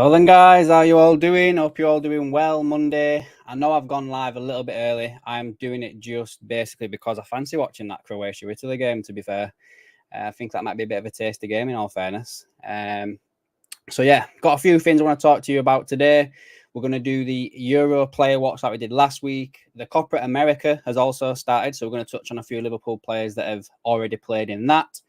Well then, guys, how you all doing? Hope you're all doing well. Monday. I know I've gone live a little bit early. I'm doing it just basically because I fancy watching that Croatia-Italy game, to be fair. I think that might be a bit of a tasty game, in all fairness. So yeah, got a few things I want to talk to you about today. We're going to do the Euro player watch like we did last week. The Copa America has also started, so we're going to touch on a few Liverpool players that have already played in that.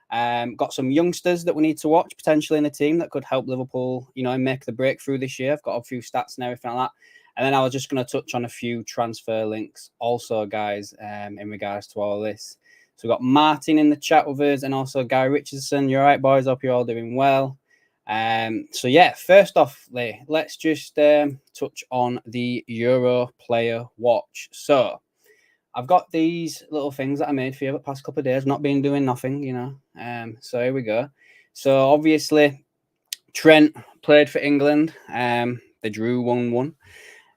Got some youngsters that we need to watch potentially in the team that could help Liverpool, make the breakthrough this year. I've got a few stats and everything like that. And then I was just going to touch on a few transfer links also, guys, in regards to all this. So we've got Martin in the chat with us and also Gary Richardson. You're right, boys. Hope you're all doing well. So yeah, first off, let's just touch on the Euro player watch. So I've got these little things that I made for you the past couple of days, not been doing nothing, So here we go. So obviously, Trent played for England. They drew 1-1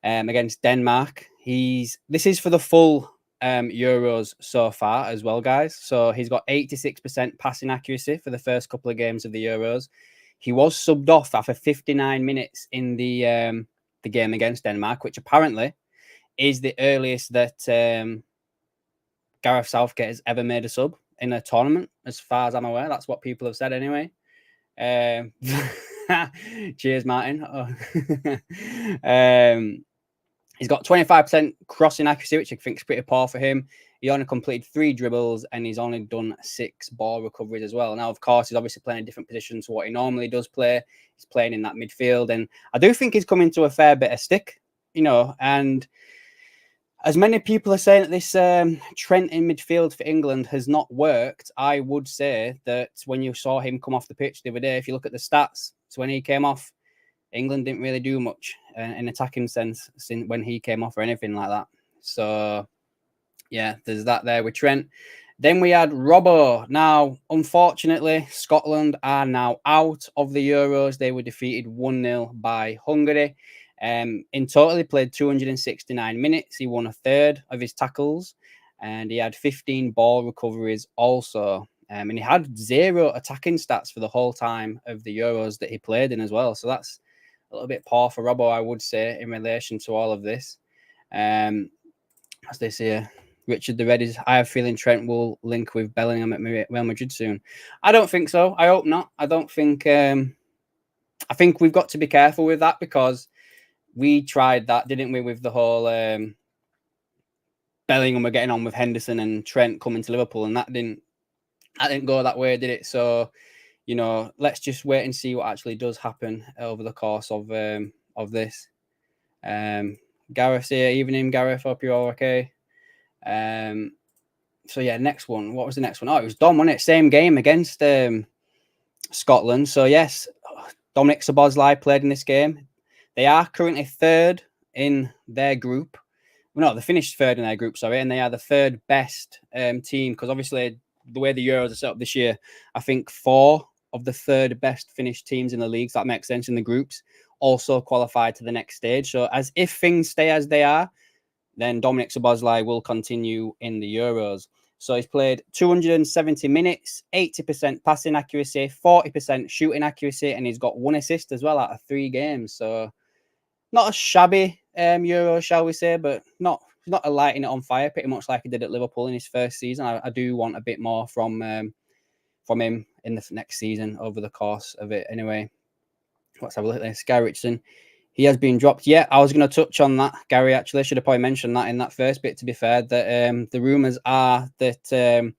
against Denmark. This is for the full Euros so far as well, guys. So he's got 86% passing accuracy for the first couple of games of the Euros. He was subbed off after 59 minutes in the game against Denmark, which apparently is the earliest that Gareth Southgate has ever made a sub in a tournament, as far as I'm aware. That's what people have said anyway. Cheers, Martin. He's got 25% crossing accuracy, which I think is pretty poor for him. He only completed 3 dribbles and he's only done 6 ball recoveries as well. Now, of course, he's obviously playing a different position to what he normally does play. He's playing in that midfield. And I do think he's coming to a fair bit of stick, and as many people are saying that this Trent in midfield for England has not worked, I would say that when you saw him come off the pitch the other day, if you look at the stats, so when he came off, England didn't really do much in attacking sense since when he came off or anything like that. So, yeah, there's that there with Trent. Then we had Robbo. Now, unfortunately, Scotland are now out of the Euros. They were defeated 1-0 by Hungary. In total, he played 269 minutes. He won a third of his tackles, and he had 15 ball recoveries also. And he had 0 attacking stats for the whole time of the Euros that he played in as well. So that's a little bit poor for Robbo, I would say, in relation to all of this. As they say, Richard the Red I have a feeling Trent will link with Bellingham at Real Madrid soon. I don't think so. I hope not. I don't think... I think we've got to be careful with that because we tried that, didn't we, with the whole Bellingham were getting on with Henderson and Trent coming to Liverpool, and that didn't go that way, did it? So, let's just wait and see what actually does happen over the course of this. Gareth here, evening, Gareth. Hope you're all okay. So yeah, next one. What was the next one? Oh, it was Dom, wasn't it? Same game against Scotland. So yes, Dominic Szoboszlai played in this game. They are currently third in their group. Well, no, they finished third in their group, sorry, and they are the third best team because obviously the way the Euros are set up this year, I think 4 of the third best finished teams in the leagues, that makes sense, in the groups, also qualified to the next stage. So as if things stay as they are, then Dominic Szoboszlai will continue in the Euros. So he's played 270 minutes, 80% passing accuracy, 40% shooting accuracy, and he's got 1 assist as well out of 3 games. So not a shabby Euro, shall we say, but not lighting it on fire, pretty much like he did at Liverpool in his first season. I do want a bit more from him in the next season over the course of it. Anyway, let's have a look at this. Gary Richardson, he has been dropped. Yeah, I was going to touch on that, Gary, actually. I should have probably mentioned that in that first bit, to be fair, that the rumours are that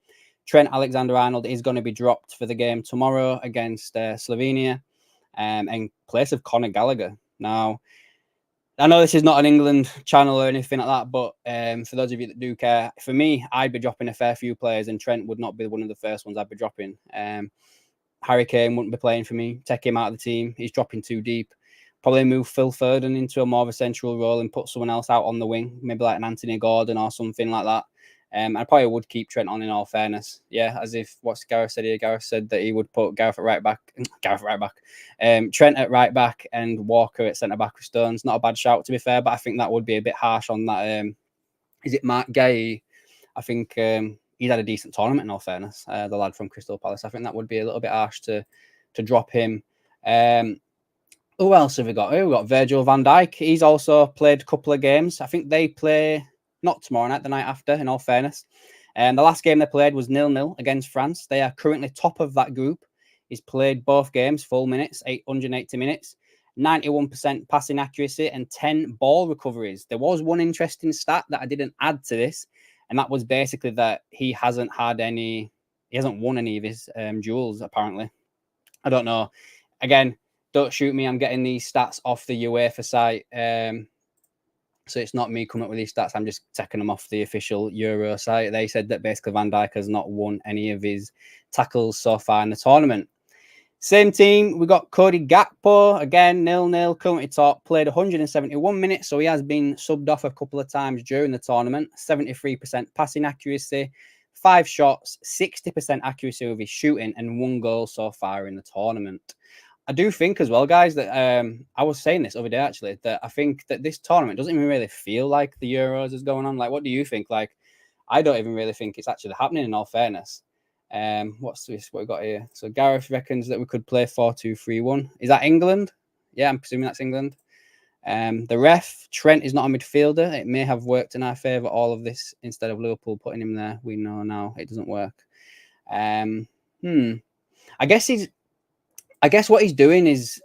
Trent Alexander-Arnold is going to be dropped for the game tomorrow against Slovenia in place of Conor Gallagher. Now, I know this is not an England channel or anything like that, but for those of you that do care, for me, I'd be dropping a fair few players, and Trent would not be one of the first ones I'd be dropping. Harry Kane wouldn't be playing for me. Take him out of the team. He's dropping too deep. Probably move Phil Foden into a more of a central role and put someone else out on the wing, maybe like an Anthony Gordon or something like that. I probably would keep Trent on, in all fairness. Yeah, as if what's Gareth said here. Gareth said that he would put Trent at right back and Walker at centre back with Stones. Not a bad shout, to be fair, but I think that would be a bit harsh on that. Is it Mark Gay? I think he's had a decent tournament, in all fairness. The lad from Crystal Palace. I think that would be a little bit harsh to drop him. Who else have we got? We've got Virgil van Dijk. He's also played a couple of games. I think they play not tomorrow night, the night after, in all fairness. And the last game they played was 0-0 against France. They are currently top of that group. He's played both games, full minutes, 880 minutes, 91% passing accuracy, and 10 ball recoveries. There was one interesting stat that I didn't add to this, and that was basically that he hasn't won any of his duels, apparently. I don't know. Again, don't shoot me. I'm getting these stats off the UEFA site. So it's not me coming up with these stats. I'm just taking them off the official Euro site. They said that basically Van Dijk has not won any of his tackles so far in the tournament. Same team, we got Cody Gakpo, again, 0-0, currently top, played 171 minutes, so he has been subbed off a couple of times during the tournament. 73% passing accuracy, 5 shots, 60% accuracy with his shooting, and 1 goal so far in the tournament. I do think as well, guys, that I was saying this other day, actually, that I think that this tournament doesn't even really feel like the Euros is going on. Like, what do you think? Like, I don't even really think it's actually happening, in all fairness. What's this? What we got here? So Gareth reckons that we could play 4-2-3-1. Is that England? Yeah, I'm presuming that's England. The ref, Trent is not a midfielder. It may have worked in our favour, all of this, instead of Liverpool putting him there. We know now it doesn't work. I guess what he's doing is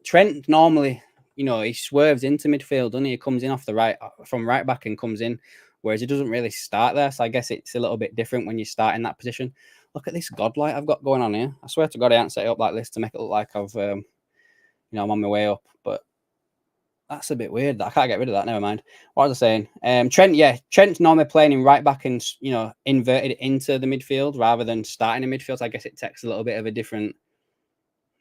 Trent normally, he swerves into midfield, doesn't he? He comes in off the right, from right back and comes in, whereas he doesn't really start there. So I guess it's a little bit different when you start in that position. Look at this godlight I've got going on here. I swear to God, I haven't set it up like this to make it look like I've, I'm on my way up. But that's a bit weird. I can't get rid of that. Never mind. What was I saying? Trent's normally playing in right back and, inverted into the midfield rather than starting in midfield. So I guess it takes a little bit of a different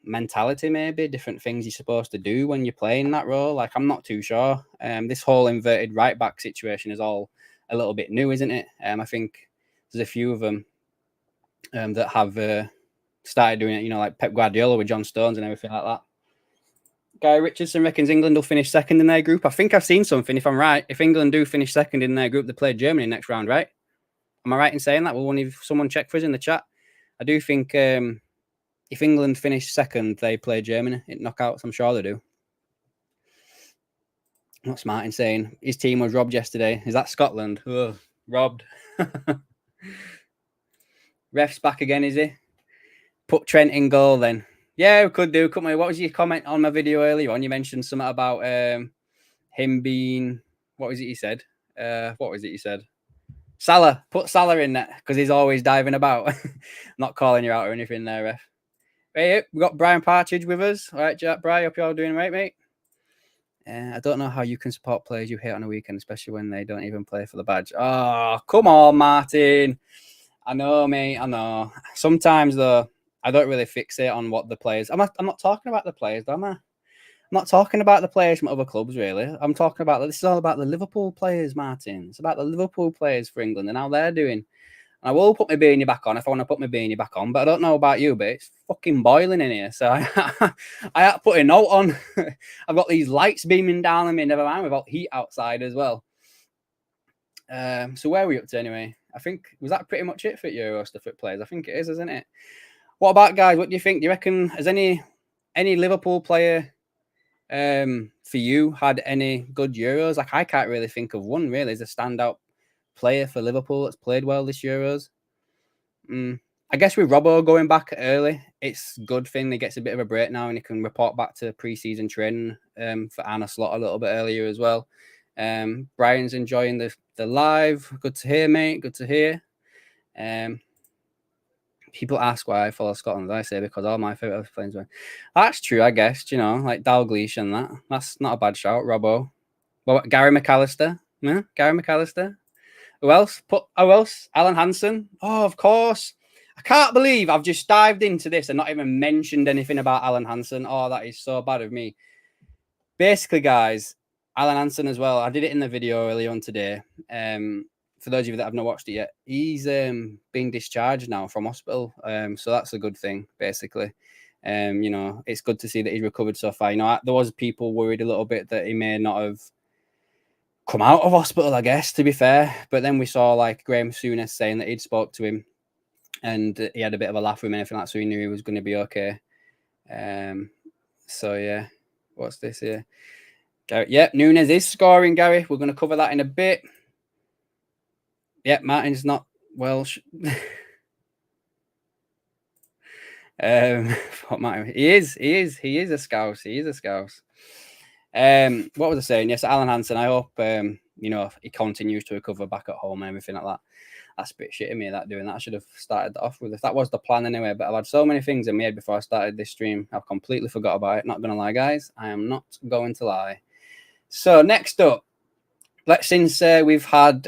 mentality, maybe different things you're supposed to do when you're playing that role. Like, I'm not too sure. This whole inverted right back situation is all a little bit new, isn't it? I think there's a few of them that have started doing it, like Pep Guardiola with John Stones and everything like that. Guy Richardson reckons England will finish second in their group. I think I've seen something, if I'm right. If England do finish second in their group, they play Germany next round, right? Am I right in saying that? Will someone check for us in the chat? I do think if England finish second, they play Germany in knockouts. I'm sure they do. What's Martin saying? His team was robbed yesterday. Is that Scotland? Ugh, robbed. Ref's back again, is he? Put Trent in goal then. Yeah, we could do. Couldn't we? What was your comment on my video earlier on? You mentioned something about him being... What was it you said? Salah. Put Salah in there because he's always diving about. Not calling you out or anything there, ref. Hey, we got Brian Partridge with us. All right, Jack, Brian, hope you're all doing right, mate. I don't know how you can support players you hate on a weekend, especially when they don't even play for the badge. Oh, come on, Martin. I know, mate. I know. Sometimes, though, I don't really fixate on what the players... I'm not talking about the players, am I? I'm not talking about the players from other clubs, really. I'm talking about... This is all about the Liverpool players, Martin. It's about the Liverpool players for England and how they're doing. I will put my beanie back on if I want to put my beanie back on, but I don't know about you, but it's fucking boiling in here. So I had to put a note on. I've got these lights beaming down on me, never mind, without heat outside as well. So where are we up to anyway? I think, was that pretty much it for Euro stuff for players? I think it is, isn't it? What about, guys? What do you think? Do you reckon, has any Liverpool player for you had any good Euros? Like, I can't really think of one, really, as a standout player for Liverpool that's played well this Euros. I guess with Robbo going back early, it's a good thing. He gets a bit of a break now and he can report back to pre-season training for Arne Slot a little bit earlier as well. Brian's enjoying the live. Good to hear, mate. Good to hear. People ask why I follow Scotland. I say because all my favourite players win. That's true, I guess. Like Dalglish and that. That's not a bad shout, Robbo. Well, Gary McAllister. Yeah, Gary McAllister. Who else? Alan Hansen. Oh, of course. I can't believe I've just dived into this and not even mentioned anything about Alan Hansen. Oh, that is so bad of me. Basically, guys, Alan Hansen as well. I did it in the video earlier on today. For those of you that have not watched it yet, he's being discharged now from hospital. So that's a good thing, basically. It's good to see that he's recovered so far. There was people worried a little bit that he may not have come out of hospital, I guess, to be fair. But then we saw like Graham Souness saying that he'd spoke to him and he had a bit of a laugh with him and everything like that, so he knew he was going to be okay. So yeah, What's this here? Gary, yep, Nunes is scoring, Gary. We're going to cover that in a bit. Yep, Martin's not well. What Martin? He is a scouse. He is a scouse. What was I saying? Yes, Alan Hansen. I hope he continues to recover back at home and everything like that. That's a bit shit of me that doing that. I should have started off with if that was the plan anyway. But I've had so many things in my head before I started this stream. I've completely forgot about it. Not gonna lie, guys. I am not going to lie. So next up, since we've had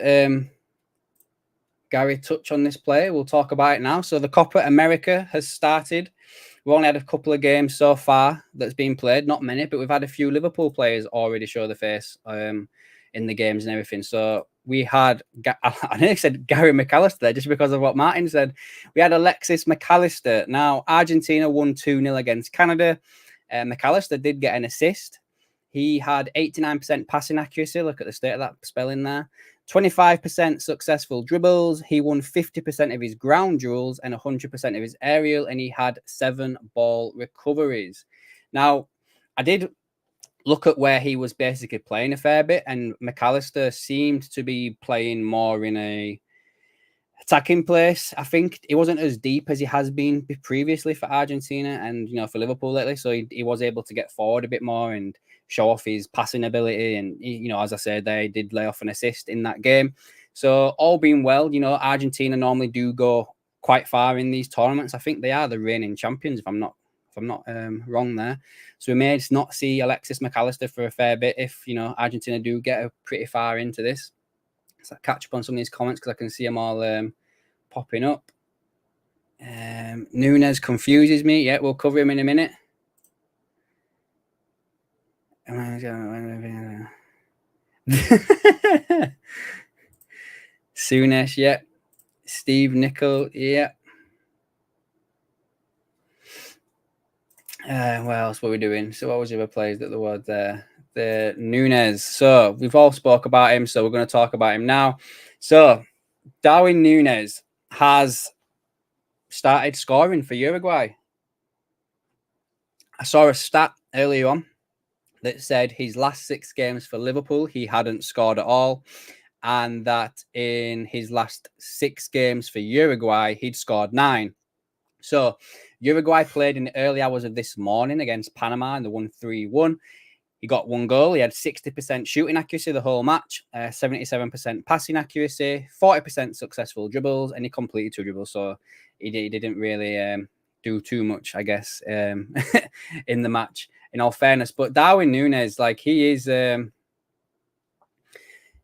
Gary touch on this play, we'll talk about it now. So the Copa America has started. We've only had a couple of games so far that's been played, not many, but we've had a few Liverpool players already show the face in the games and everything. So we had, I nearly said Gary McAllister there just because of what Martin said. We had Alexis McAllister. Now, Argentina won 2-0 against Canada. McAllister did get an assist. He had 89% passing accuracy. Look at the state of that spelling there. 25% successful dribbles. He won 50% of his ground duels and 100% of his aerial, and he had 7 ball recoveries. Now, I did look at where he was basically playing a fair bit, and McAllister seemed to be playing more in a attacking place. I think he wasn't as deep as he has been previously for Argentina and for Liverpool lately, so he was able to get forward a bit more and show off his passing ability. And as I said, they did lay off an assist in that game. So all being well, Argentina normally do go quite far in these tournaments. I think they are the reigning champions, if I'm not wrong there. So we may not see Alexis McAllister for a fair bit if Argentina do get pretty far into this. So I'll catch up on some of these comments because I can see them all popping up. Nunes confuses me. Yeah, we'll cover him in a minute. Soonish, yeah. Steve Nicol, yeah. What else were we doing? So what was the other players that there was there? The Nunes. So we've all spoke about him, so we're going to talk about him now. So Darwin Nunes has started scoring for Uruguay. I saw a stat earlier on that said his last 6 games for Liverpool, he hadn't scored at all. And that in his last 6 games for Uruguay, he'd scored 9. So Uruguay played in the early hours of this morning against Panama and they won 3-1. He got 1 goal. He had 60% shooting accuracy the whole match, 77% passing accuracy, 40% successful dribbles, and he completed 2 dribbles. So he didn't really do too much, I guess, in the match, in all fairness. But Darwin Nunes, he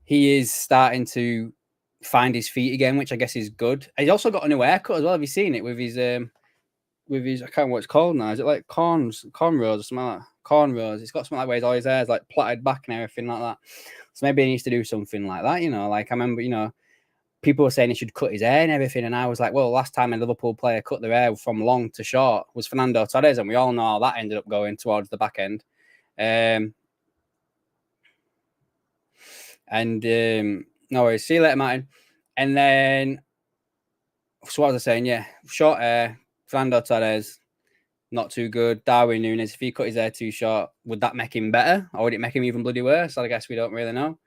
is starting to find his feet again, which I guess is good. He's also got a new haircut as well. Have you seen it with his I can't remember what it's called now. Is it like cornrows or something like that? Cornrows. It's got something like where his hair's like plaited back and everything like that. So maybe he needs to do something like that, Like I remember, people were saying he should cut his hair and everything, and I was like, well, last time a Liverpool player cut their hair from long to short was Fernando Torres, and we all know how that ended up going towards the back end. No worries. See you later, Martin. And then, so what was I saying? Yeah, short hair. Fernando Torres, not too good. Darwin Nunes, if he cut his hair too short, would that make him better, or would it make him even bloody worse? I guess we don't really know.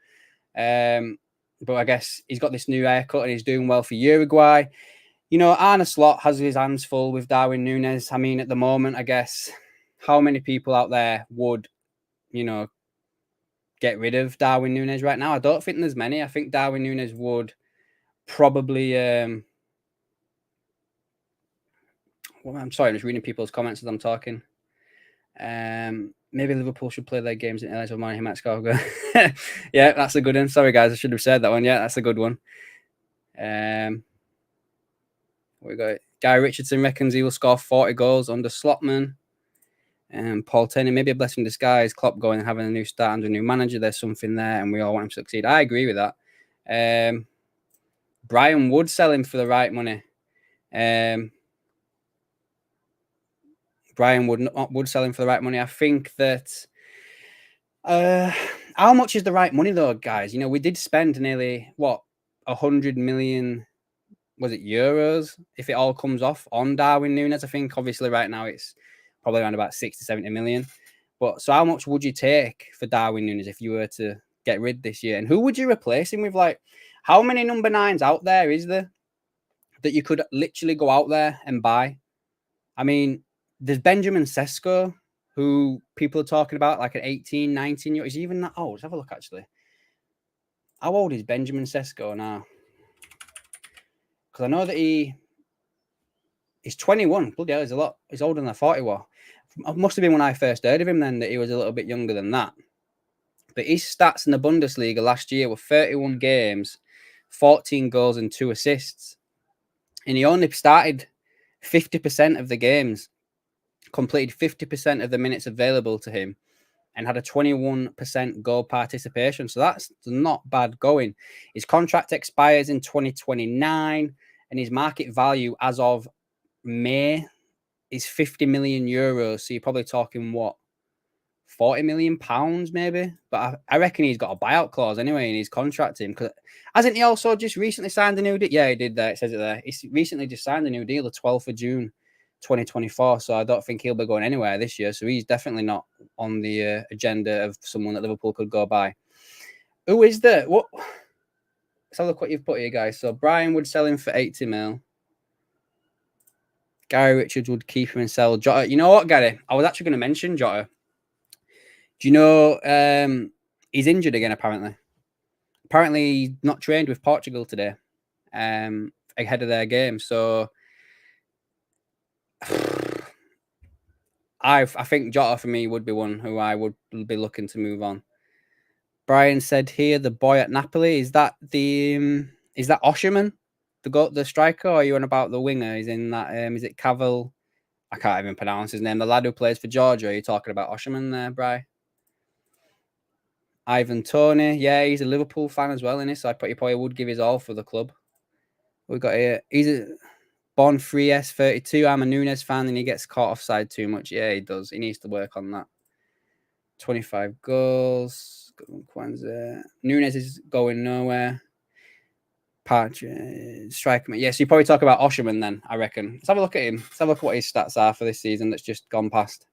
But I guess he's got this new haircut and he's doing well for Uruguay. Arne Slot has his hands full with Darwin Nunes. I mean, at the moment, I guess, how many people out there would, get rid of Darwin Nunes right now? I don't think there's many. I think Darwin Nunes would probably I'm sorry, I'm just reading people's comments as I'm talking. Maybe Liverpool should play their games in LA. He might score. Yeah, that's a good one. Sorry, guys, I should have said that one. Yeah, that's a good one. We got Guy Richardson reckons he will score 40 goals under Slotman. Paul Taylor, maybe a blessing in disguise. Klopp going and having a new start under a new manager. There's something there, and we all want him to succeed. I agree with that. Brian would sell him for the right money. Brian would sell him for the right money. I think that how much is the right money though, guys? We did spend nearly 100 million, was it euros? If it all comes off on Darwin Nunes, I think obviously right now it's probably around about 60, 70 million. But so how much would you take for Darwin Núñez if you were to get rid this year? And who would you replace him with? Like, how many number 9s out there is there that you could literally go out there and buy? I mean, there's Benjamin Sesko, who people are talking about, like an 18, 19 year. Is he even that old? Let's have a look, actually. How old is Benjamin Sesko now? Because I know that he's 21. Bloody hell, he's a lot. He's older than I thought he was. It must have been when I first heard of him then that he was a little bit younger than that. But his stats in the Bundesliga last year were 31 games, 14 goals and 2 assists. And he only started 50% of the games, completed 50% of the minutes available to him, and had a 21% goal participation. So that's not bad going. His contract expires in 2029, and his market value as of May is 50 million euros. So you're probably talking, what, 40 million pounds maybe? But I reckon he's got a buyout clause anyway in his contract. Because hasn't he also just recently signed a new deal? Yeah, he did that. It says it there. He's recently just signed a new deal the 12th of June. 2024, so I don't think he'll be going anywhere this year. So he's definitely not on the agenda of someone that Liverpool could go by. Who is there? What? Let's have a look what you've put here, guys. So Brian would sell him for 80 mil. Gary Richards would keep him and sell Jota. You know what, Gary? I was actually going to mention Jota. Do you know he's injured again? Apparently he's not trained with Portugal today ahead of their game. So I think Jota for me would be one who I would be looking to move on. Brian said here, the boy at Napoli, is that Osherman, the striker, or are you on about the winger? Is in that is it Cavill? I can't even pronounce his name. The lad who plays for Georgia. Are you talking about Osherman there, Brian? Ivan Toney, yeah, he's a Liverpool fan as well, isn't he? So I probably would give his all for the club. We got here. He's a Bon 3S32. I'm a Núñez fan, and he gets caught offside too much. Yeah, he does. He needs to work on that. 25 goals. Núñez is going nowhere. Striker. Yeah, so you probably talk about Osherman then, I reckon. Let's have a look at him. Let's have a look at what his stats are for this season that's just gone past.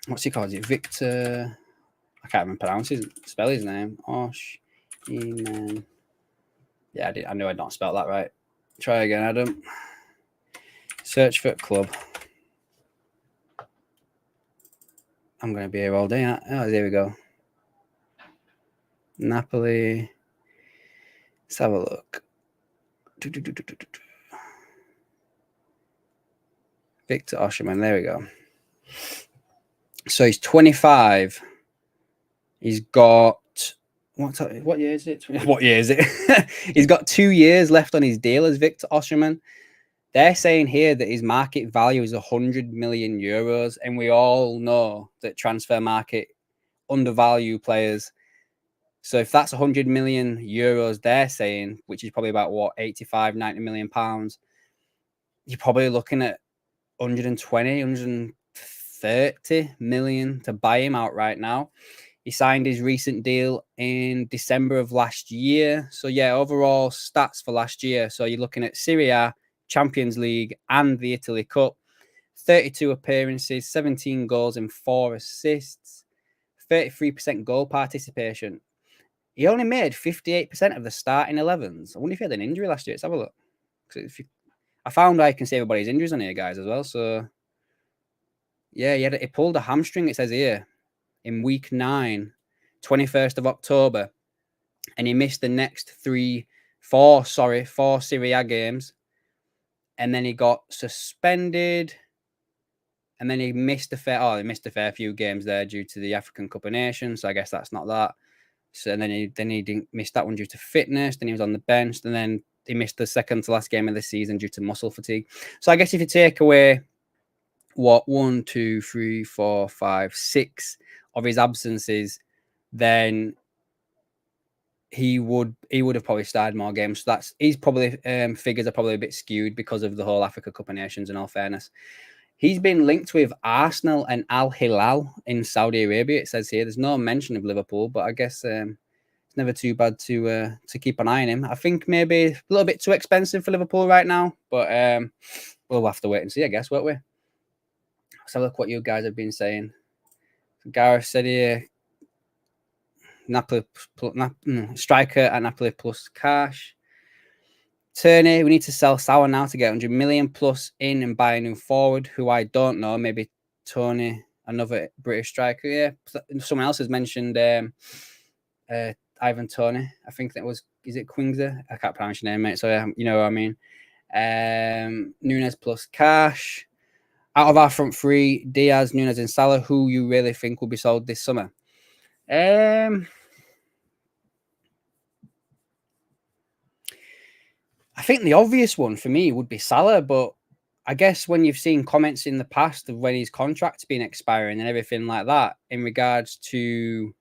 What's he called? Is it Victor? I can't even spell his name. Osherman. Yeah, I knew I'd not spelled that right. Try again, Adam. Search for club. I'm going to be here all day. Oh, there we go. Napoli. Let's have a look. Victor Osherman. There we go. So he's 25. He's got... What year is it? What year is it? He's got 2 years left on his deal as Victor Osherman. They're saying here that his market value is 100 million euros, and we all know that transfer market undervalue players. So if that's 100 million euros they're saying, which is probably about, 85, 90 million pounds, you're probably looking at 120, 130 million to buy him out right now. He signed his recent deal in December of last year. So, yeah, overall stats for last year. So you're looking at Serie A, Champions League, and the Italy Cup. 32 appearances, 17 goals and 4 assists, 33% goal participation. He only made 58% of the starting 11s. I wonder if he had an injury last year. Let's have a look. I found I can see everybody's injuries on here, guys, as well. So, yeah, he pulled a hamstring, it says here, in week 9, 21st of October. And he missed the next four Serie A games. And then he got suspended. And then he missed a fair few games there due to the African Cup of Nations. So I guess that's not that. So and then he didn't miss that one due to fitness. Then he was on the bench. And then he missed the second to last game of the season due to muscle fatigue. So I guess if you take away 1, 2, 3, 4, 5, 6 of his absences, then he would have probably started more games. So he's probably figures are probably a bit skewed because of the whole Africa Cup of Nations, in all fairness. He's been linked with Arsenal and Al Hilal in Saudi Arabia. It says here there's no mention of Liverpool, but I guess it's never too bad to keep an eye on him. I think maybe a little bit too expensive for Liverpool right now, but we'll have to wait and see, I guess, won't we? Let's have a look what you guys have been saying. Gareth said here, Napoli striker at Napoli plus cash. Turney, we need to sell Sauer now to get 100 million plus in and buy a new forward who I don't know. Maybe Tony, another British striker. Yeah, someone else has mentioned Ivan Tony. I think that was, is it Quingser? I can't pronounce your name, mate. So you know what I mean. Nunes plus cash. Out of our front three, Diaz, Nunes, and Salah, who you really think will be sold this summer? I think the obvious one for me would be Salah, but I guess when you've seen comments in the past of when his contract's been expiring and everything like that, in regards to,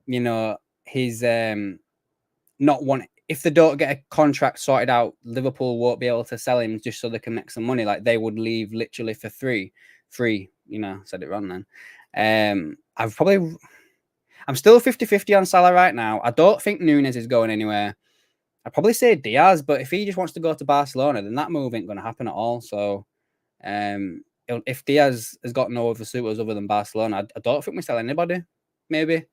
you know, his not want, if they don't get a contract sorted out, Liverpool won't be able to sell him just so they can make some money. Like they would leave literally for free. You know, said it wrong then. I'm still 50-50 on Salah right now. I don't think Nunes is going anywhere. I'd probably say Diaz, but if he just wants to go to Barcelona, then that move ain't going to happen at all. So, if Diaz has got no other suitors other than Barcelona, I don't think we sell anybody. Maybe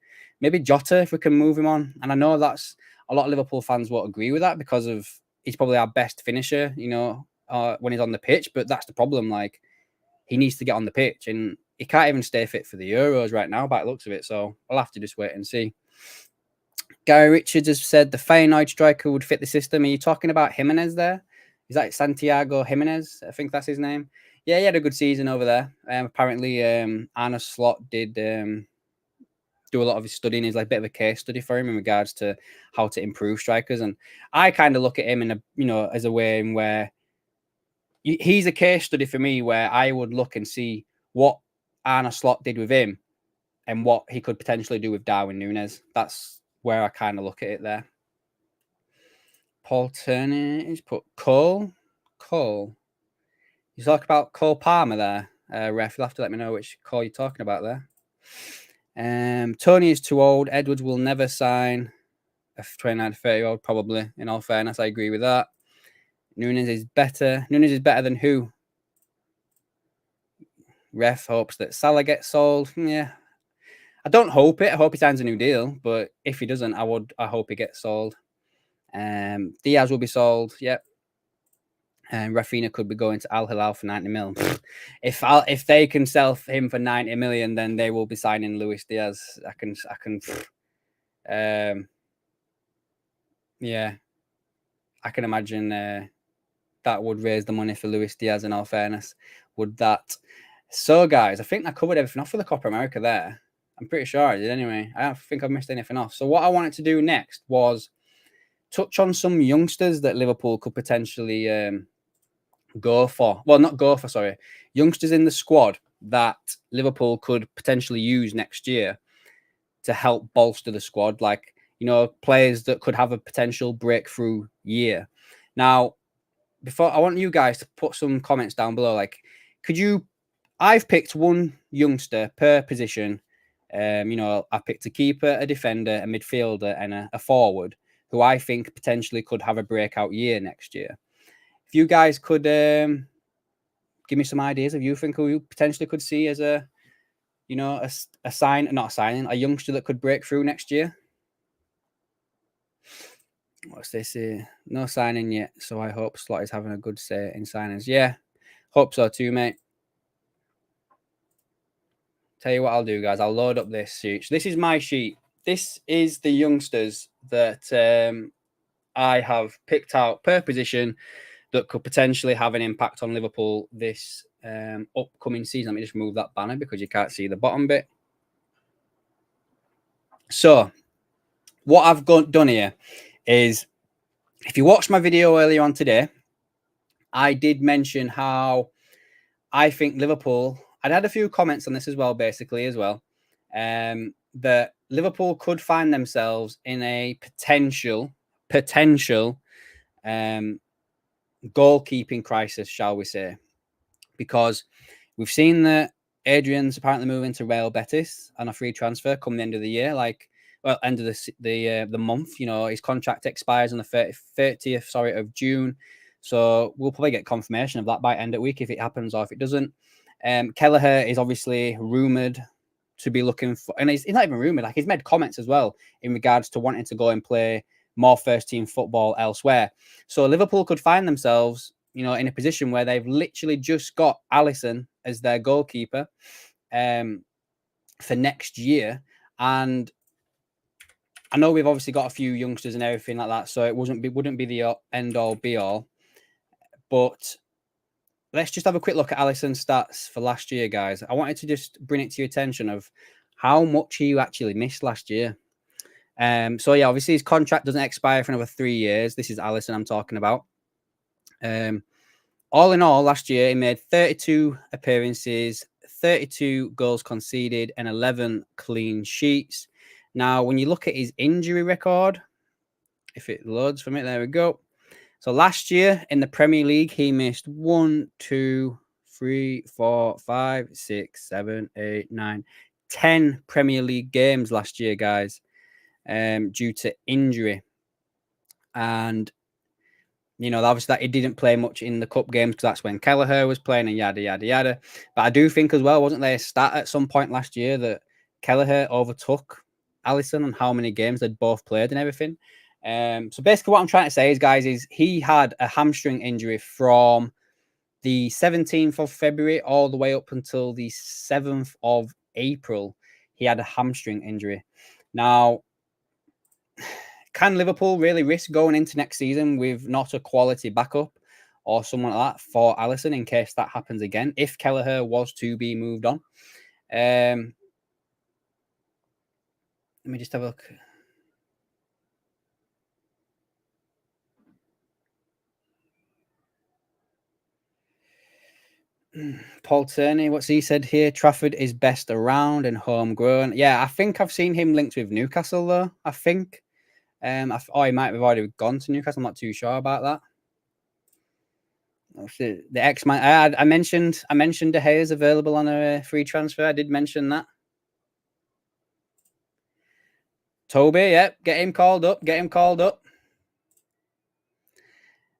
Jota if we can move him on. And I know that's a lot of Liverpool fans won't agree with that because of he's probably our best finisher, you know, when he's on the pitch. But that's the problem. Like he needs to get on the pitch, and he can't even stay fit for the Euros right now, by the looks of it. So I'll have to just wait and see. Gary Richards has said the Feyenoord striker would fit the system. Are you talking about Jimenez there? Is that Santiago Jimenez? I think that's his name. Yeah, he had a good season over there. Apparently, Arne Slot did do a lot of his studying. He's like a bit of a case study for him in regards to how to improve strikers. And I kind of look at him in a, you know, as a way in where he's a case study for me, where I would look and see what Arne Slot did with him and what he could potentially do with Darwin Núñez. That's where I kind of look at it there. Paul Turner is put Cole. You talk about Cole Palmer there, ref. You'll have to let me know which Cole you're talking about there. Tony is too old. Edwards will never sign a 29 to 30-year-old, probably. In all fairness, I agree with that. Núñez is better. Núñez is better than who? Ref hopes that Salah gets sold. Yeah. I don't hope it. I hope he signs a new deal. But if he doesn't, I hope he gets sold. Diaz will be sold. Yep. And Rafinha could be going to Al Hilal for 90 million. If they can sell him for 90 million, then they will be signing Luis Diaz. I can. Yeah, I can imagine that would raise the money for Luis Diaz. In all fairness, would that? So, guys, I think I covered everything off for the Copa America there. I'm pretty sure I did anyway. I don't think I've missed anything off. So what I wanted to do next was touch on some youngsters that Liverpool could potentially go for. Well, not go for, sorry. Youngsters in the squad that Liverpool could potentially use next year to help bolster the squad. Like, you know, players that could have a potential breakthrough year. Now, before I want you guys to put some comments down below. Like, I've picked one youngster per position. You know, I picked a keeper, a defender, a midfielder, and a forward who I think potentially could have a breakout year next year. If you guys could give me some ideas of you think who you potentially could see as a, you know, a youngster that could break through next year. What's this here? No signing yet, so I hope Slot is having a good say in signings. Yeah, hope so too, mate. Tell you what I'll do, guys. I'll load up this sheet. This is my sheet. This is the youngsters that I have picked out per position that could potentially have an impact on Liverpool this upcoming season. Let me just move that banner because you can't see the bottom bit. So what I've done here is, if you watched my video earlier on today, I did mention how I think Liverpool, I'd had a few comments on this as well, basically, as well, that Liverpool could find themselves in a potential goalkeeping crisis, shall we say, because we've seen that Adrian's apparently moving to Real Betis on a free transfer come the end of the year, end of the month. You know, his contract expires on the 30th of June. So we'll probably get confirmation of that by end of week if it happens or if it doesn't. Kelleher is obviously rumoured to be looking for, and he's not even rumored, like he's made comments as well in regards to wanting to go and play more first team football elsewhere. So Liverpool could find themselves, you know, in a position where they've literally just got Alisson as their goalkeeper for next year. And I know we've obviously got a few youngsters and everything like that, so it wouldn't be the end all be all. But let's just have a quick look at Alisson's stats for last year, guys. I wanted to just bring it to your attention of how much he actually missed last year. So yeah, obviously his contract doesn't expire for another 3 years. This is Alisson I'm talking about. All in all, last year he made 32 appearances, 32 goals conceded, and 11 clean sheets. Now, when you look at his injury record, if it loads from it, there we go. So last year in the Premier League, he missed 1, 2, 3, 4, 5, 6, 7, 8, 9, 10 Premier League games last year, guys, due to injury. And, you know, obviously that he didn't play much in the cup games because that's when Kelleher was playing and yada, yada, yada. But I do think as well, wasn't there a stat at some point last year that Kelleher overtook Alisson on how many games they'd both played and everything? So basically what I'm trying to say is, guys, is he had a hamstring injury from the 17th of February all the way up until the 7th of April. He had a hamstring injury. Now, can Liverpool really risk going into next season with not a quality backup or someone like that for Alisson in case that happens again, if Kelleher was to be moved on? Let me just have a look. Paul Turney, what's he said here? Trafford is best around and homegrown. Yeah, I think I've seen him linked with Newcastle, though. I think. He might have already gone to Newcastle. I'm not too sure about that. The X-Man. I mentioned De Gea's available on a free transfer. I did mention that. Toby, yep, get him called up. Get him called up.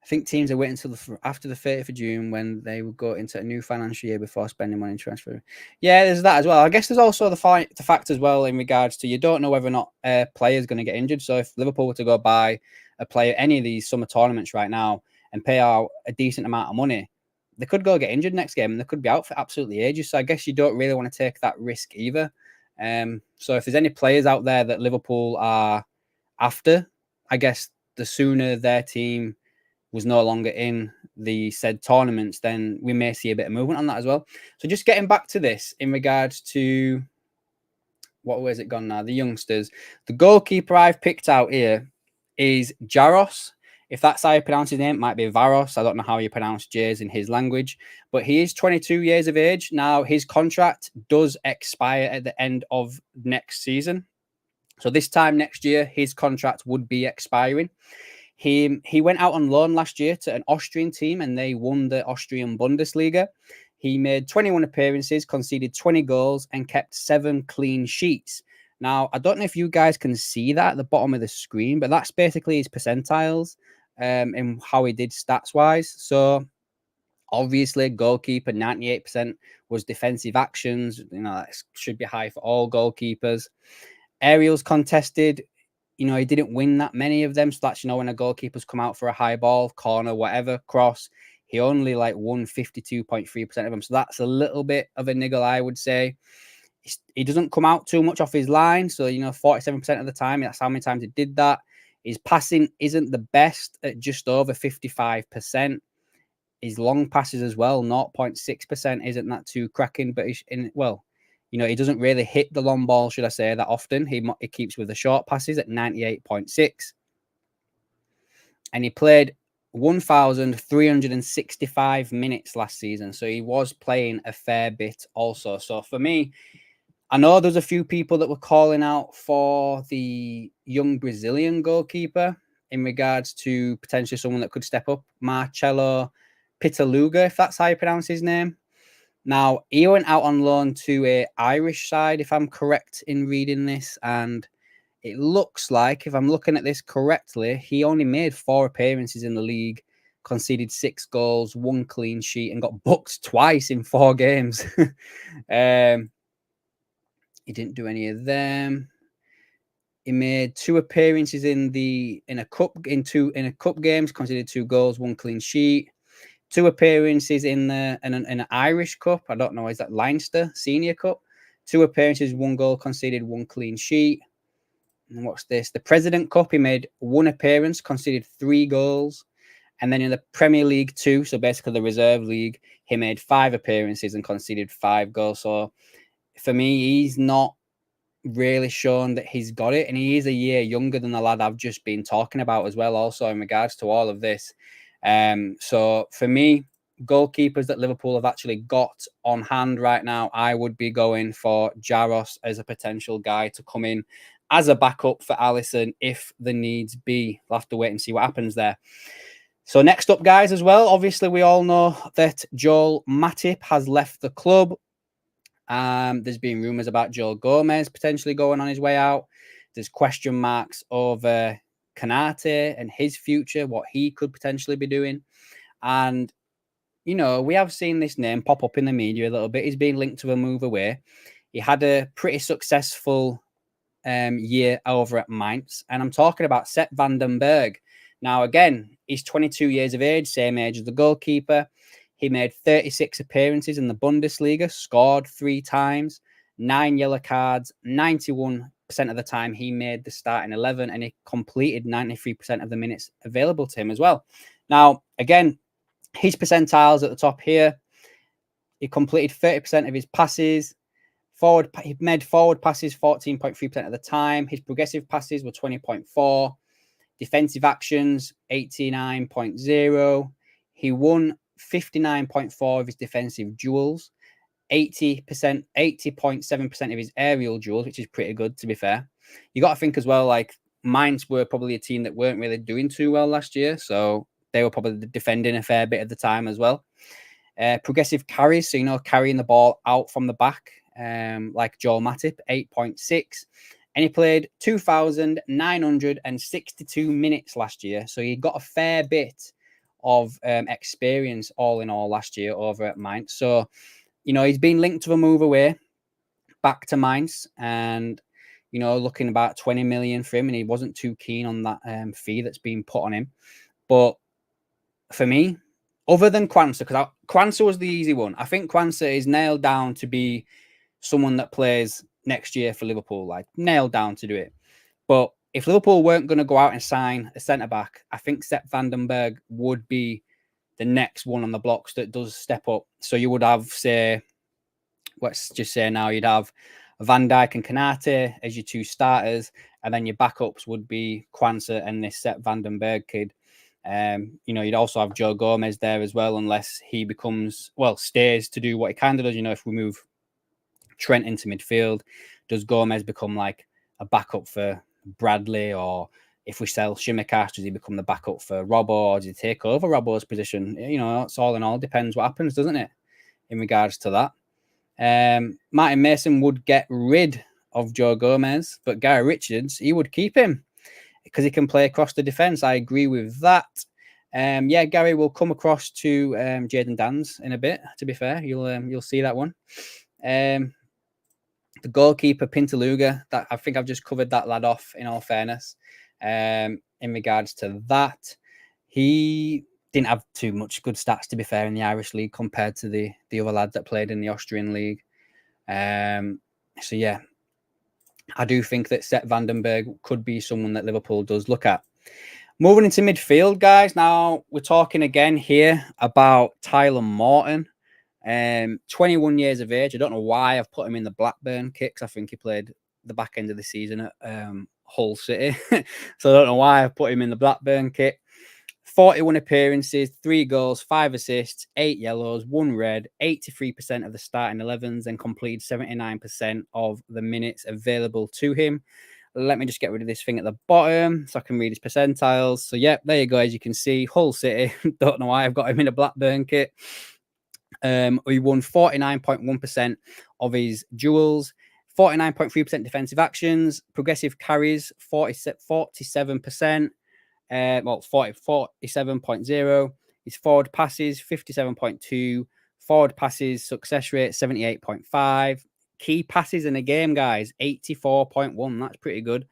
I think teams are waiting until after the 30th of June when they will go into a new financial year before spending money in transfer. Yeah, there's that as well. I guess there's also the fact as well in regards to you don't know whether or not a player is going to get injured. So if Liverpool were to go buy a player, any of these summer tournaments right now, and pay out a decent amount of money, they could go get injured next game and they could be out for absolutely ages. So I guess you don't really want to take that risk either. So if there's any players out there that Liverpool are after, I guess the sooner their team was no longer in the said tournaments, then we may see a bit of movement on that as well. So just getting back to this in regards to what way has it gone now? The youngsters. The goalkeeper I've picked out here is Jaros. If that's how you pronounce his name, it might be Varos. I don't know how you pronounce J's in his language, but he is 22 years of age. Now, his contract does expire at the end of next season. So this time next year, his contract would be expiring. He went out on loan last year to an Austrian team and they won the Austrian Bundesliga. He made 21 appearances, conceded 20 goals and kept 7 clean sheets. Now, I don't know if you guys can see that at the bottom of the screen, but that's basically his percentiles and how he did stats-wise. So obviously, goalkeeper, 98% was defensive actions. You know, that should be high for all goalkeepers. Aerials contested, you know, he didn't win that many of them. So that's, you know, when a goalkeeper's come out for a high ball, corner, whatever, cross, he only like won 52.3% of them. So that's a little bit of a niggle, I would say. He doesn't come out too much off his line. So, you know, 47% of the time, that's how many times he did that. His passing isn't the best at just over 55%. His long passes as well, 0.6% isn't that too cracking, but you know, he doesn't really hit the long ball, should I say, that often. He keeps with the short passes at 98.6. And he played 1,365 minutes last season. So he was playing a fair bit also. So for me, I know there's a few people that were calling out for the young Brazilian goalkeeper in regards to potentially someone that could step up, Marcelo Pitaluga, if that's how you pronounce his name. Now, he went out on loan to an Irish side, if I'm correct in reading this. And it looks like, if I'm looking at this correctly, he only made 4 appearances in the league, conceded 6 goals, 1 clean sheet, and got booked twice in 4 games. He didn't do any of them. He made 2 appearances in a cup games, conceded 2 goals, 1 clean sheet. 2 appearances in an Irish Cup. I don't know, is that Leinster Senior Cup? 2 appearances, 1 goal, conceded 1 clean sheet. And what's this? The President Cup, he made 1 appearance, conceded 3 goals. And then in the Premier League 2, so basically the reserve league, he made 5 appearances and conceded 5 goals. So for me, he's not really shown that he's got it, and he is a year younger than the lad I've just been talking about as well, also in regards to all of this. So for me, goalkeepers that Liverpool have actually got on hand right now, I would be going for Jaros as a potential guy to come in as a backup for Alisson if the needs be. We'll have to wait and see what happens there. So next up, guys, as well, obviously we all know that Joel Matip has left the club. There's been rumours about Joel Gomez potentially going on his way out. There's question marks over Kanate and his future, what he could potentially be doing. And, you know, we have seen this name pop up in the media a little bit. He's been linked to a move away. He had a pretty successful year over at Mainz. And I'm talking about Sepp van den Berg. Now, again, he's 22 years of age, same age as the goalkeeper. He made 36 appearances in the Bundesliga, scored 3 times, 9 yellow cards, 91% of the time he made the starting 11, and he completed 93% of the minutes available to him as well. Now, again, his percentiles at the top here. He completed 30% of his passes. He made forward passes 14.3% of the time. His progressive passes were 20.4. Defensive actions, 89.0. He won 59.4 of his defensive duels, 80.7% of his aerial duels, which is pretty good, to be fair. You got to think as well, like, Mainz were probably a team that weren't really doing too well last year, so they were probably defending a fair bit at the time as well. Progressive carries, so, you know, carrying the ball out from the back, like Joel Matip, 8.6. And he played 2,962 minutes last year. So he got a fair bit of experience all in all last year over at Mainz. So, you know, he's been linked to a move away back to Mainz and, you know, looking about 20 million for him. And he wasn't too keen on that fee that's been put on him. But for me, other than Kwanzaa, because Kwanzaa was the easy one. I think Kwanzaa is nailed down to be someone that plays next year for Liverpool, like nailed down to do it. But if Liverpool weren't going to go out and sign a centre-back, I think Sepp van den Berg would be the next one on the blocks that does step up. So you would have, say, let's just say now you'd have Van Dijk and Kanate as your 2 starters, and then your backups would be Kwanzaa and this Sepp van den Berg kid. You know, you'd also have Joe Gomez there as well, unless he stays to do what he kind of does. You know, if we move Trent into midfield, does Gomez become like a backup for Bradley? Or if we sell Shimikash, does he become the backup for Robbo, or does he take over Robbo's position? You know, it's all in all depends what happens, doesn't it, in regards to that. Martin Mason would get rid of Joe Gomez, but Gary Richards, he would keep him because he can play across the defence. I agree with that. Yeah, Gary will come across to Jadon Dans in a bit, to be fair. You'll see that one. The goalkeeper, Pintaluga, that I think I've just covered that lad off, in all fairness. In regards to that, he didn't have too much good stats, to be fair, in the Irish league compared to the other lads that played in the Austrian league. So, yeah, I do think that Sepp van den Berg could be someone that Liverpool does look at. Moving into midfield, guys. Now, we're talking again here about Tyler Morton. 21 years of age. I don't know why I've put him in the Blackburn kit, because I think he played the back end of the season at Hull City. So I don't know why I've put him in the Blackburn kit. 41 appearances, 3 goals, 5 assists, 8 yellows, 1 red, 83% of the starting 11s, and completed 79% of the minutes available to him. Let me just get rid of this thing at the bottom so I can read his percentiles. So, yeah, there you go. As you can see, Hull City. Don't know why I've got him in a Blackburn kit. He won 49.1% of his duels, 49.3% defensive actions, progressive carries, 47%, 47.0. His forward passes, 57.2. Forward passes success rate, 78.5. Key passes in a game, guys, 84.1. That's pretty good.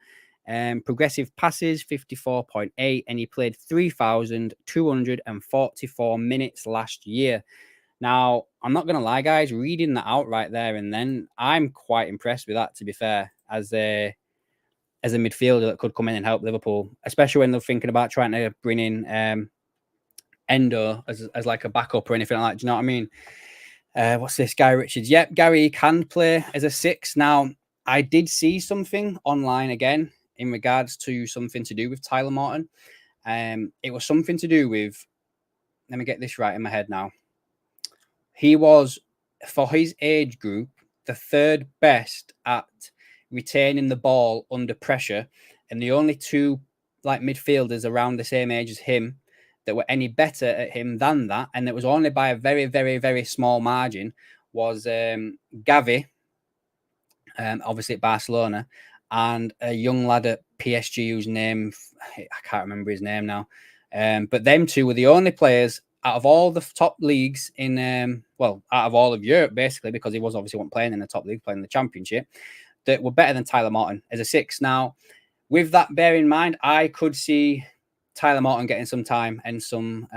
Progressive passes, 54.8. And he played 3,244 minutes last year. Now, I'm not going to lie, guys, reading that out right there and then, I'm quite impressed with that, to be fair, as a midfielder that could come in and help Liverpool, especially when they're thinking about trying to bring in Endo as like a backup or anything like that. Do you know what I mean? What's this? Gary Richards. Yep, Gary can play as a 6. Now, I did see something online again in regards to something to do with Tyler Morton. It was something to do with, let me get this right in my head now. He was, for his age group, the 3rd best at retaining the ball under pressure. And the only 2 like midfielders around the same age as him that were any better at him than that, and it was only by a very, very, very small margin, was Gavi, obviously at Barcelona, and a young lad at PSG whose name, I can't remember his name now. But them 2 were the only players out of all the top leagues in, out of all of Europe, basically, because he was obviously wasn't playing in the top league, playing in the Championship, that were better than Tyler Morton as a 6. Now, with that bear in mind, I could see Tyler Morton getting some time and some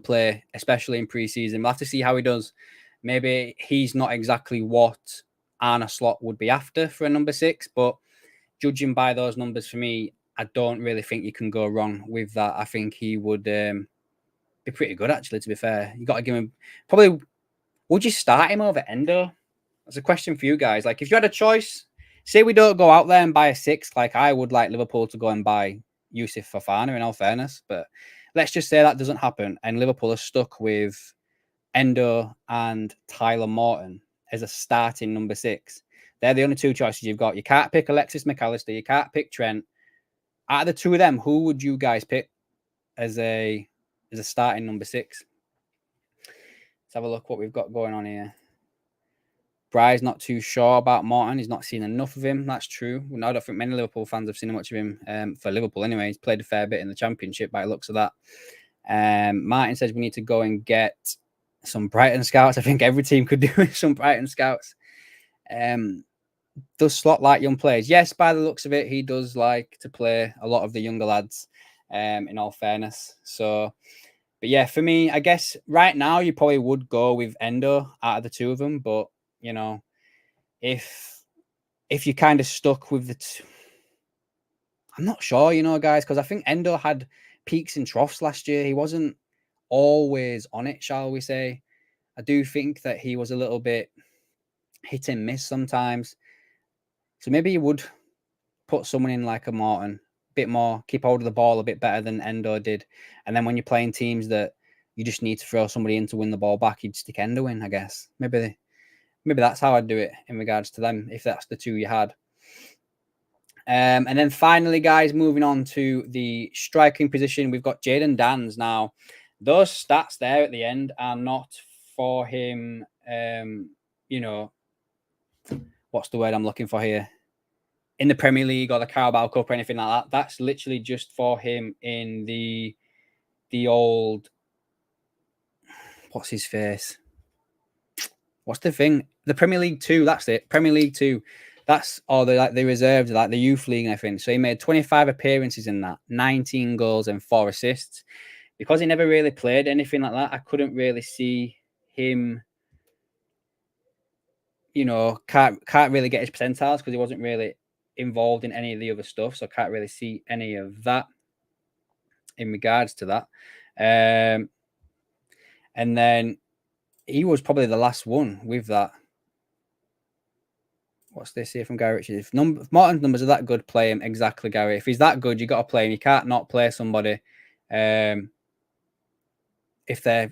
play, especially in pre-season. We'll have to see how he does. Maybe he's not exactly what Arne Slot would be after for a number 6, but judging by those numbers, for me, I don't really think you can go wrong with that. I think he would be pretty good, actually, to be fair. You got to give him, probably, would you start him over Endo? That's a question for you guys. Like, if you had a choice, say we don't go out there and buy a 6, like I would like Liverpool to go and buy Yusuf Fofana, in all fairness, but let's just say that doesn't happen and Liverpool are stuck with Endo and Tyler Morton as a starting number 6. They're the only 2 choices you've got. You can't pick Alexis McAllister. You can't pick Trent. Out of the 2 of them, who would you guys pick as a starting number 6? Let's have a look what we've got going on here. Bry's not too sure about Morton. He's not seen enough of him. That's true. I don't think many Liverpool fans have seen much of him for Liverpool anyway. He's played a fair bit in the Championship by the looks of that. Martin says we need to go and get some Brighton scouts. I think every team could do with some Brighton scouts. Does Slot like young players? Yes, by the looks of it, he does like to play a lot of the younger lads, in all fairness. So, but yeah, for me, I guess right now you probably would go with Endo out of the 2 of them. But, you know, if you're kind of stuck with the I'm not sure, you know, guys, because I think Endo had peaks and troughs last year. He wasn't always on it, shall we say. I do think that he was a little bit hit and miss sometimes. So maybe you would put someone in like a Morton, a bit more, keep hold of the ball a bit better than Endo did. And then when you're playing teams that you just need to throw somebody in to win the ball back, you'd stick Endo in, I guess. Maybe that's how I'd do it in regards to them, if that's the 2 you had. And then finally, guys, moving on to the striking position, we've got Jayden Danns. Now, those stats there at the end are not for him, you know, what's the word I'm looking for here? In the Premier League or the Carabao Cup or anything like that. That's literally just for him in the old, what's his face? What's the thing? The Premier League 2, that's it. Premier League 2. That's all the reserves, like the youth league and everything. So he made 25 appearances in that, 19 goals and 4 assists. Because he never really played anything like that, I couldn't really see him, you know, can't really get his percentiles because he wasn't really involved in any of the other stuff. So I can't really see any of that in regards to that. And then he was probably the last one with that. What's this here from Gary Richards? If Morton's numbers are that good, play him. Exactly, Gary. If he's that good, you got to play him. You can't not play somebody if they're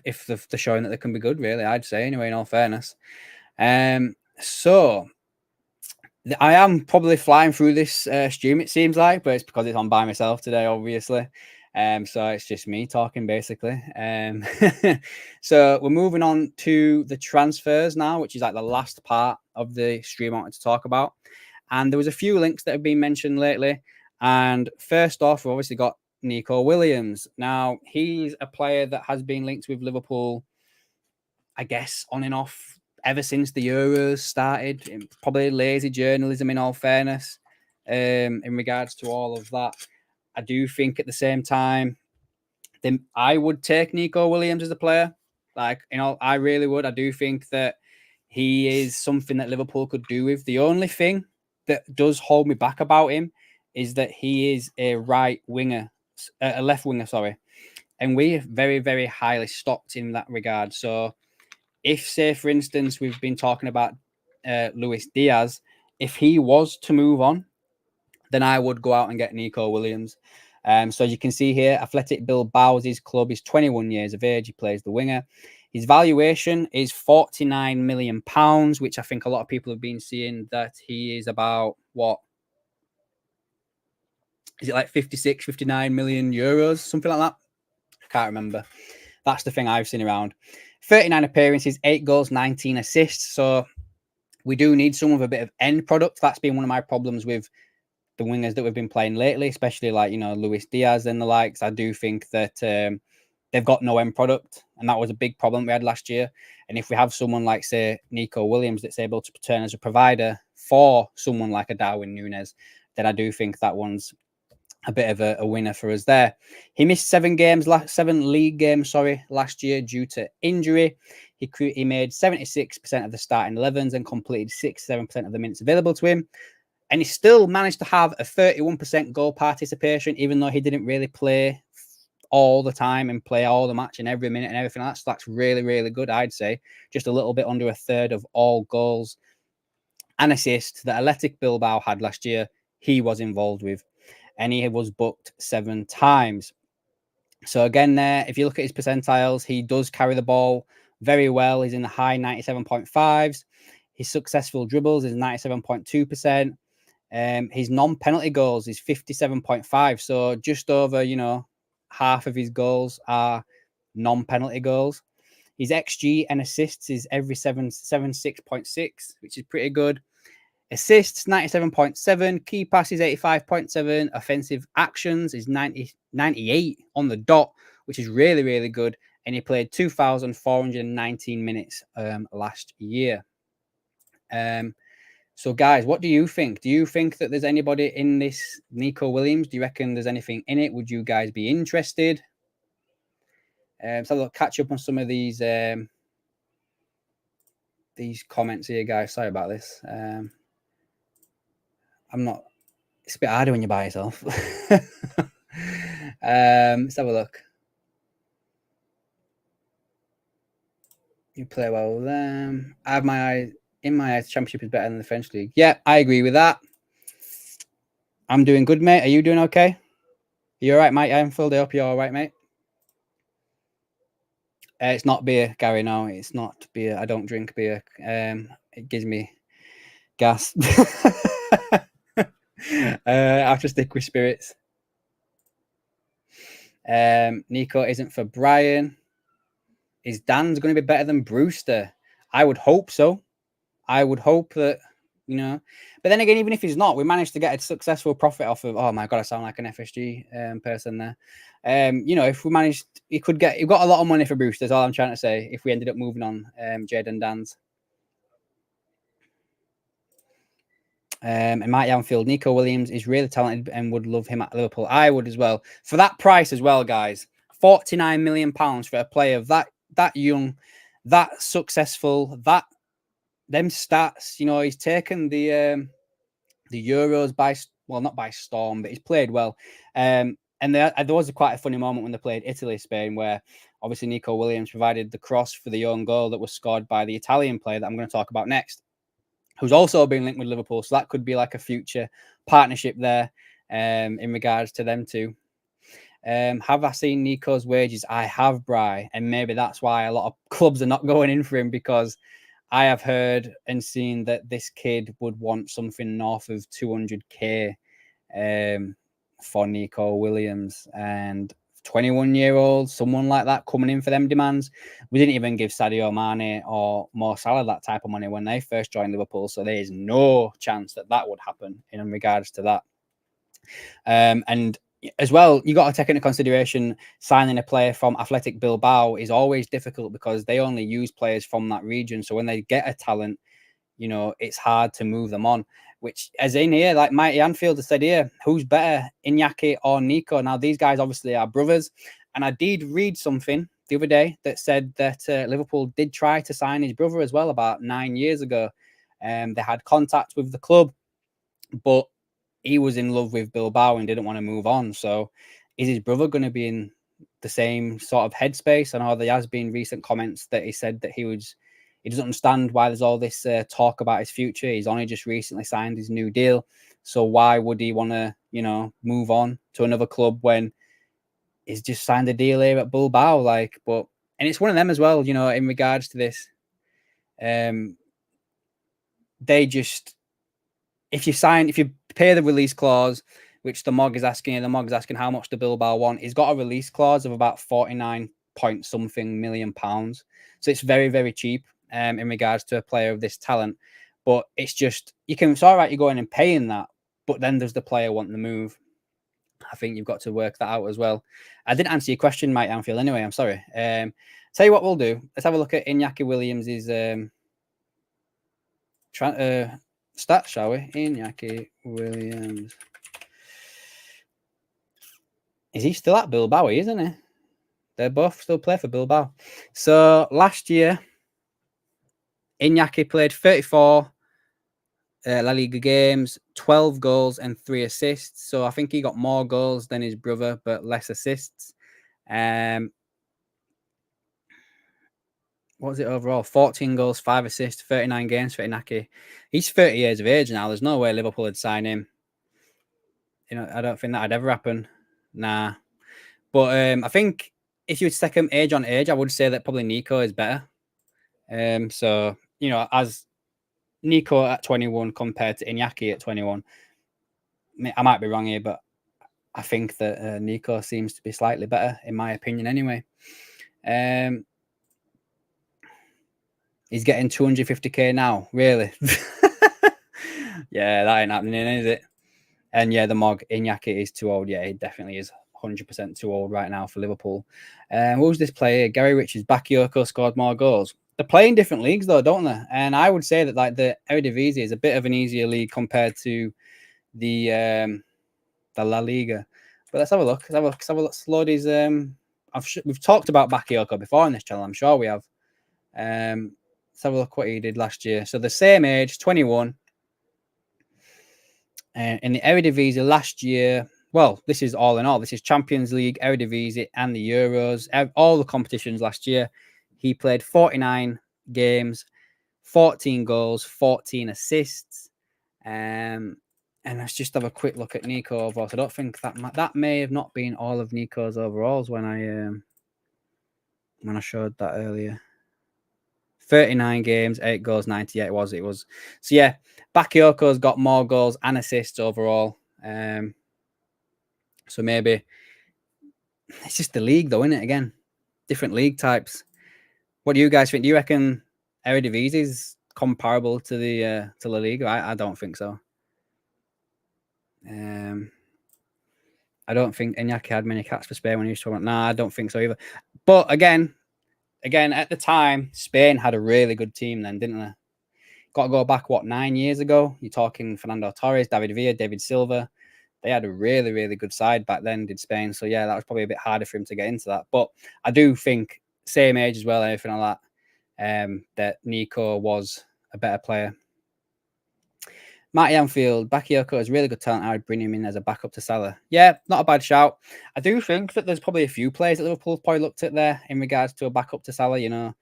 showing that they can be good, really, I'd say, anyway, in all fairness. So I am probably flying through this stream, it seems like, but it's because it's on by myself today, obviously. So it's just me talking, basically. So we're moving on to the transfers now, which is like the last part of the stream I wanted to talk about. And there was a few links that have been mentioned lately. And first off, we've obviously got Nico Williams. Now, he's a player that has been linked with Liverpool, I guess, on and off ever since the Euros started. Probably lazy journalism, in all fairness, in regards to all of that. I do think at the same time, then I would take Nico Williams as a player. Like, I really would. I do think that he is something that Liverpool could do with. The only thing that does hold me back about him is that he is a left winger, sorry. And we're very, very highly stocked in that regard. So if, say, for instance, we've been talking about Luis Diaz, if he was to move on, then I would go out and get Nico Williams. So you can see here, Athletic Bilbao's his club. He's 21 years of age. He plays the winger. His valuation is £49 million, which I think a lot of people have been seeing that he is about, what? Is it like 56, 59 million euros? Something like that? I can't remember. That's the thing I've seen around. 39 appearances, 8 goals, 19 assists. So we do need someone with a bit of end product. That's been one of my problems with the wingers that we've been playing lately, especially like, Luis Diaz and the likes. I do think that they've got no end product, and that was a big problem we had last year. And if we have someone like, say, Nico Williams that's able to turn as a provider for someone like a Darwin Núñez, then I do think that one's a bit of a winner for us there. He missed 7 league games, last year due to injury. He made 76% of the starting 11s and completed 67% of the minutes available to him. And he still managed to have a 31% goal participation, even though he didn't really play all the time and play all the match and every minute and everything else. That's really, really good, I'd say. Just a little bit under a third of all goals and assists that Athletic Bilbao had last year, he was involved with. And he was booked 7 times. So again, there, if you look at his percentiles, he does carry the ball very well. He's in the high 97.5s. His successful dribbles is 97.2%. His non-penalty goals is 57.5. So just over, half of his goals are non-penalty goals. His XG and assists is every 76.6, which is pretty good. Assists 97.7, key passes 85.7, offensive actions is 98 on the dot, which is really, really good. And he played 2,419 minutes last year. So, guys, what do you think? Do you think that there's anybody in this Nico Williams? Do you reckon there's anything in it? Would you guys be interested? So I'll catch up on some of these comments here, guys. Sorry about this. It's a bit harder when you're by yourself. Let's have a look. You play well with them. I have my eyes. In my eyes, Championship is better than the French League. Yeah, I agree with that. I'm doing good, mate. Are you doing okay? Are you all right, mate? I'm filled up. You're all right, mate? It's not beer, Gary. No, it's not beer. I don't drink beer. It gives me gas. I have to stick with spirits. Nico isn't for Brian. Is Dan's going to be better than Brewster? I would hope so. I would hope that, but then again, even if he's not, we managed to get a successful profit off of, oh my God, I sound like an FSG person there. If we managed, he got a lot of money for Brewster, that's all I'm trying to say, if we ended up moving on Jadon Dan's. And Matt Yanfield, Nico Williams is really talented and would love him at Liverpool. I would as well. For that price as well, guys, £49 million for a player that young, that successful, them stats, he's taken the Euros not by storm, but he's played well. And there was quite a funny moment when they played Italy, Spain, where obviously Nico Williams provided the cross for the own goal that was scored by the Italian player that I'm going to talk about next, who's also been linked with Liverpool. So that could be like a future partnership there in regards to them two. Have I seen Nico's wages? I have, Bri, and maybe that's why a lot of clubs are not going in for him, because I have heard and seen that this kid would want something north of 200k for Nico Williams, and 21-year-old, someone like that coming in for them demands. We didn't even give Sadio Mane or Mo Salah that type of money when they first joined Liverpool, so there is no chance that would happen in regards to that. And as well, you got to take into consideration signing a player from Athletic Bilbao is always difficult because they only use players from that region. So when they get a talent, you know, it's hard to move them on. Which, as in here, like Mighty Anfield has said here, who's better, Iñaki or Nico? Now, these guys obviously are brothers. And I did read something the other day that said that Liverpool did try to sign his brother as well about 9 years ago. They had contact with the club, but he was in love with Bilbao and didn't want to move on. So is his brother going to be in the same sort of headspace? I know there has been recent comments that he said that he doesn't understand why there's all this talk about his future. He's only just recently signed his new deal. So why would he want to, you know, move on to another club when he's just signed a deal here at Bilbao? Like, but, and it's one of them as well, you know, in regards to this. They just, if you pay the release clause, which the MOG is asking how much the Bilbao want. He's got a release clause of about 49 point something million pounds. So it's very, very cheap in regards to a player of this talent. But it's just, it's all right, you're going and paying that, but then there's the player wanting to move. I think you've got to work that out as well. I didn't answer your question, Mike Anfield, anyway. I'm sorry. Tell you what we'll do. Let's have a look at Iñaki Williams' stats, shall we? Iñaki Williams. Is he still at Bilbao, isn't he? They both still play for Bilbao. So last year, Iñaki played 34 La Liga games, 12 goals and 3 assists. So I think he got more goals than his brother, but less assists. What was it overall? 14 goals, 5 assists, 39 games for Iñaki. He's 30 years of age now. There's no way Liverpool would sign him. You know, I don't think that'd ever happen. Nah. But I think if you would take him age on age, I would say that probably Nico is better. So, you know, as Nico at 21 compared to Iñaki at 21, I might be wrong here, but I think that Nico seems to be slightly better, in my opinion, anyway. He's getting 250k now, really? Yeah, that ain't happening, is it? And yeah, the MOG, Iñaki is too old. Yeah, he definitely is 100% too old right now for Liverpool. Who's this player? Gary Richards, Bakayoko scored more goals. They're playing different leagues though, don't they? And I would say that like the Eredivisie is a bit of an easier league compared to the La Liga. But let's have a look. Let's have a look. Sluddy's we've talked about Bakayoko before on this channel. I'm sure we have. Let's have a look what he did last year. So the same age, 21. In the Eredivisie last year, well, this is all in all. This is Champions League, Eredivisie, and the Euros. All the competitions last year. He played 49 games, 14 goals, 14 assists. And let's just have a quick look at Nico overalls. I don't think that may have not been all of Nico's overalls when I showed that earlier. 39 games, 8 goals, 98 it was. So yeah, Bakayoko's got more goals and assists overall. So maybe it's just the league though, isn't it? Again, different league types. What do you guys think? Do you reckon Eredivisie is comparable to the to La Liga? I don't think so. I don't think Iñaki had many caps for Spain when he was talking. Nah, I don't think so either. But again, at the time, Spain had a really good team then, didn't they? Got to go back, 9 years ago? You're talking Fernando Torres, David Villa, David Silva. They had a really, really good side back then, did Spain. So, yeah, that was probably a bit harder for him to get into that. But I do think, same age as well, everything like that, that Nico was a better player. Matty Anfield, Bakayoko is really good talent. I would bring him in as a backup to Salah. Yeah, not a bad shout. I do think that there's probably a few players that Liverpool probably looked at there in regards to a backup to Salah, you know.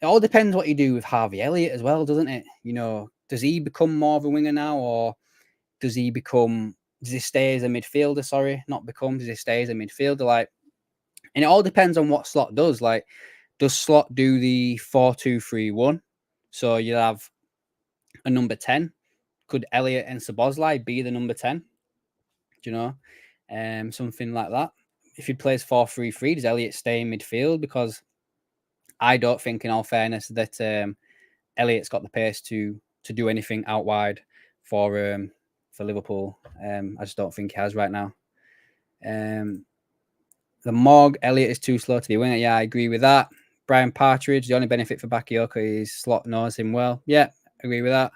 It all depends what you do with Harvey Elliott as well, doesn't it? You know, does he become more of a winger now, or does he stay as a midfielder? Does he stay as a midfielder? Like, and it all depends on what Slot does. Like, does Slot do the 4-2-3-1? So you'll have a number 10. Could Elliott and Szoboszlai be the number 10? Do you know? Something like that. If he plays 4-3-3, does Elliott stay in midfield? Because I don't think, in all fairness, that Elliott's got the pace to do anything out wide for Liverpool. I just don't think he has right now. Um, the Morg Elliott is too slow to be winner. Yeah, I agree with that. Brian Partridge, the only benefit for Bakayoko is Slot knows him well. Yeah, agree with that.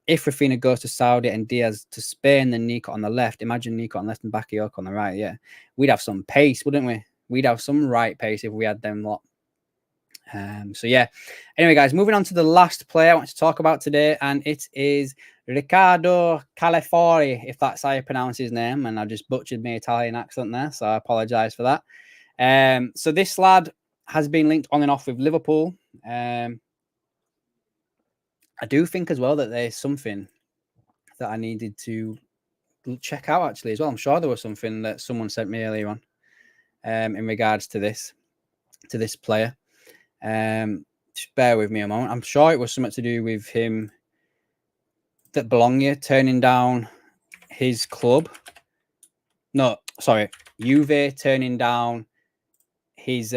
If Rafinha goes to Saudi and Diaz to Spain, then Nico on the left. Imagine Nico on left and Bakayoko on the right. Yeah, we'd have some pace, wouldn't we? We'd have some right pace if we had them lot. So yeah. Anyway, guys, moving on to the last player I want to talk about today, and it is Riccardo Calafori, if that's how you pronounce his name, and I just butchered my Italian accent there, so I apologise for that. So this lad has been linked on and off with Liverpool. I do think as well that there's something that I needed to check out actually as well. I'm sure there was something that someone sent me earlier on in regards to this player. Just bear with me a moment. I'm sure it was something to do with him that Bologna turning down his club. No, sorry, Juve turning down his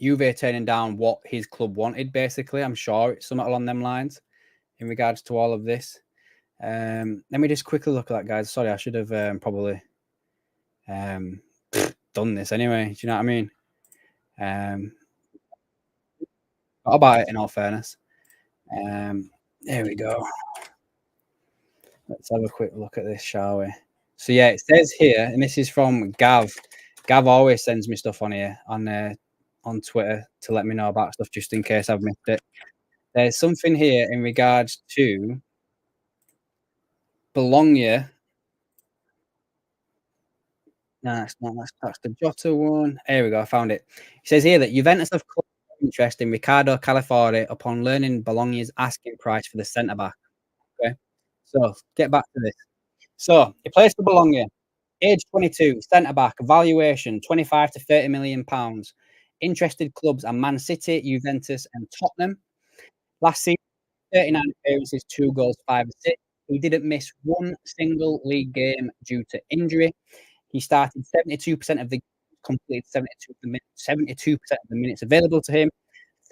Juve turning down what his club wanted. Basically, I'm sure it's something along them lines in regards to all of this. Let me just quickly look at that, guys. Sorry, I should have probably done this anyway. Do you know what I mean? What about it in all fairness? There we go. Let's have a quick look at this, shall we? So yeah, it says here, and this is from Gav. Gav always sends me stuff on here on Twitter to let me know about stuff just in case I've missed it. There's something here in regards to Bologna. No, that's not. That's the Jota one. Here we go. I found it. It says here that Juventus have closed interest in Riccardo Calafori upon learning Bologna's asking price for the centre back. Okay, so get back to this. So he plays for Bologna, age 22, centre back, valuation 25 to 30 million pounds. Interested clubs are Man City, Juventus, and Tottenham. Last season, 39 appearances, 2 goals, 5 assists. He didn't miss one single league game due to injury. He started 72% of the completed 72% of the minutes available to him.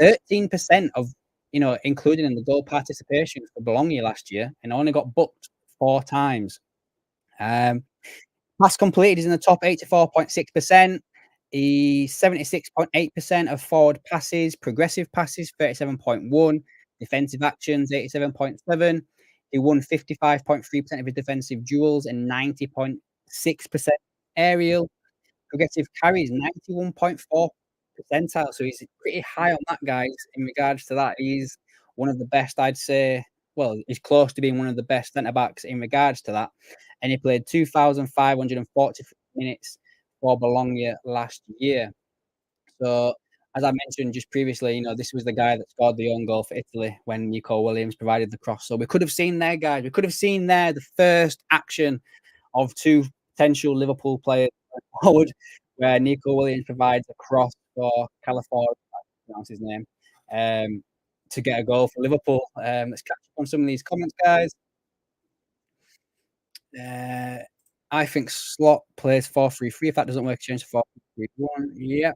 13% of, including in the goal participation for Bologna last year, and only got booked 4 times. Pass completed is in the top 84.6%. He's 76.8% of forward passes, progressive passes 37.1, defensive actions 87.7. He won 55.3% of his defensive duels and 90.6% aerial. Progressive carries 91.4 percentile, so he's pretty high on that, guys. In regards to that, he's one of the best, I'd say. Well, he's close to being one of the best centre backs in regards to that. And he played 2,540 minutes for Bologna last year. So, as I mentioned just previously, this was the guy that scored the own goal for Italy when Nico Williams provided the cross. So we could have seen there, guys. We could have seen there the first action of 2 potential Liverpool players forward, where Nico Williams provides a cross for Calafori, pronounce his name, to get a goal for Liverpool. Let's catch up on some of these comments, guys. I think Slot plays 4-3-3. If that doesn't work, change to 4-3-1. Yeah.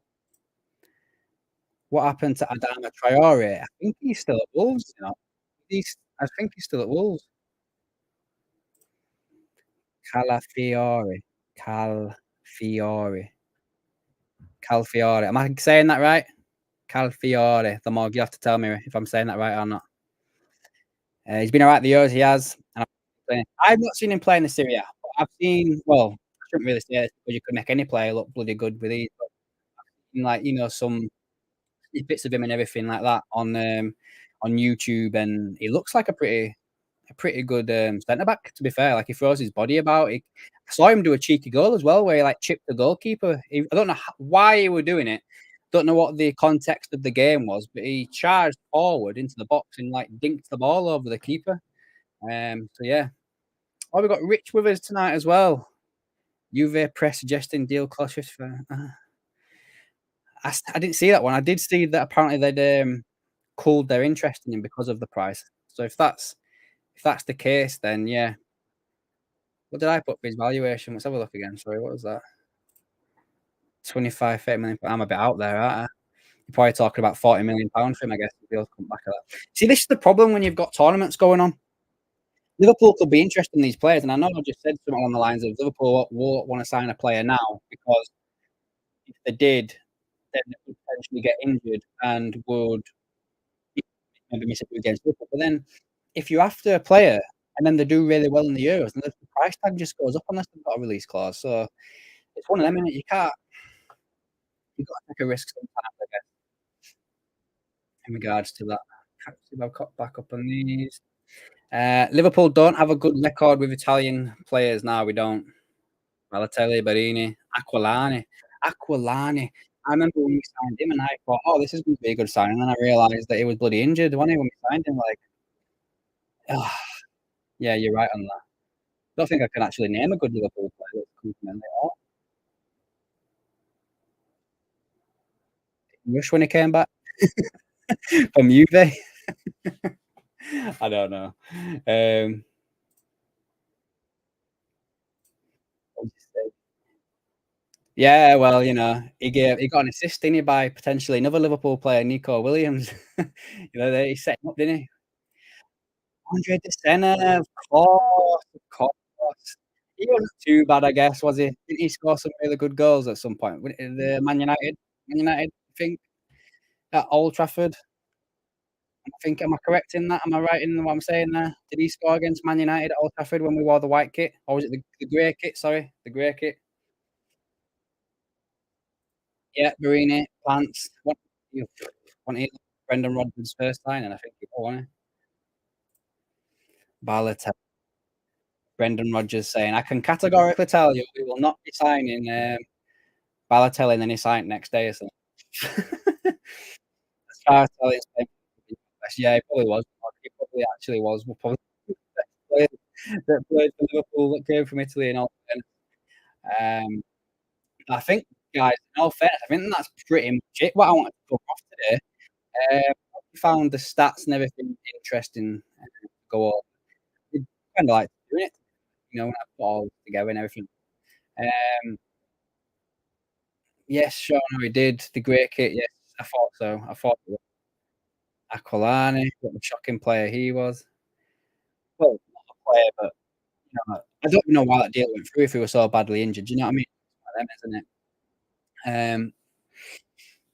What happened to Adama Traore? I think he's still at Wolves. I think he's still at Wolves. Calafiore. Calfiore. Am I saying that right? Calfiore. The Morg, you have to tell me if I'm saying that right or not. He's been all right the years he has. And I've not seen him play in the Serie A. I've seen, well, I shouldn't really say it because you could make any player look bloody good with these. But I've seen, some bits of him and everything like that on YouTube, and he looks like a pretty good centre back. To be fair, like he throws his body about. I saw him do a cheeky goal as well, where he chipped the goalkeeper. I don't know why he were doing it. Don't know what the context of the game was, but he charged forward into the box and dinked the ball over the keeper. So yeah. Oh, we got Rich with us tonight as well. Juve press suggesting deal cautious for. I didn't see that one. I did see that apparently they'd cooled their interest in him because of the price. So if that's the case, then yeah. What did I put for his valuation? Let's have a look again. Sorry, what was that? 25, 30 million. I'm a bit out there, aren't I? You're probably talking about 40 million pounds for him, I guess, if he'll come back at that. See, this is the problem when you've got tournaments going on. Liverpool could be interested in these players, and I know I just said something along the lines of Liverpool won't want to sign a player now because if they did, then they could potentially get injured and would maybe miss a few games. But then, if you're after a player and then they do really well in the Euros, then the price tag just goes up unless they've got a release clause. So it's one of them, innit? You can't. You've got to take a risk sometimes, I guess, in regards to that. Can't see if I've got back up on these. Liverpool don't have a good record with Italian players now. We don't. Balotelli, Barini, Aquilani. Aquilani. I remember when we signed him, and I thought, "Oh, this is going to be a good signing." And then I realised that he was bloody injured, wasn't he, when we signed him? Like, oh, yeah, you're right on that. Don't think I can actually name a good Liverpool player that's come from them. Oh, Rush when he came back from Juve. I don't know. Um, yeah, well, he got an assist, didn't he, by potentially another Liverpool player, Nico Williams. He set him up, didn't he? Andre De Sena, of course, of course. He wasn't too bad, I guess, was he? Didn't he score some really good goals at some point? The Man United, I think, at Old Trafford. I think, am I correct in that? Am I right in what I'm saying there? Did he score against Man United at Old Trafford when we wore the white kit? Or was it the grey kit? Sorry, the grey kit. Yeah, Barini, Pants. One of Brendan Rodgers' first signing, I think he was. Balotelli. Brendan Rodgers saying, "I can categorically tell you we will not be signing Balotelli," and then he signed next day or something. As far as telling yeah, he probably was. He probably actually was. We're probably the best player that played for Liverpool that came from Italy and all. Um, I think, guys, in all fairness, I think that's pretty much it. What I wanted to cover off today. I found the stats and everything interesting to go over. I kind of like doing it, when I put all together and everything. Um, yes, sure, no, he did. The great kit, yes, I thought so. I thought it was Aquilani, what a shocking player he was. Well, not a player, but I don't even know why that deal went through if he was so badly injured. Do you know what I mean? It's one of them, isn't it?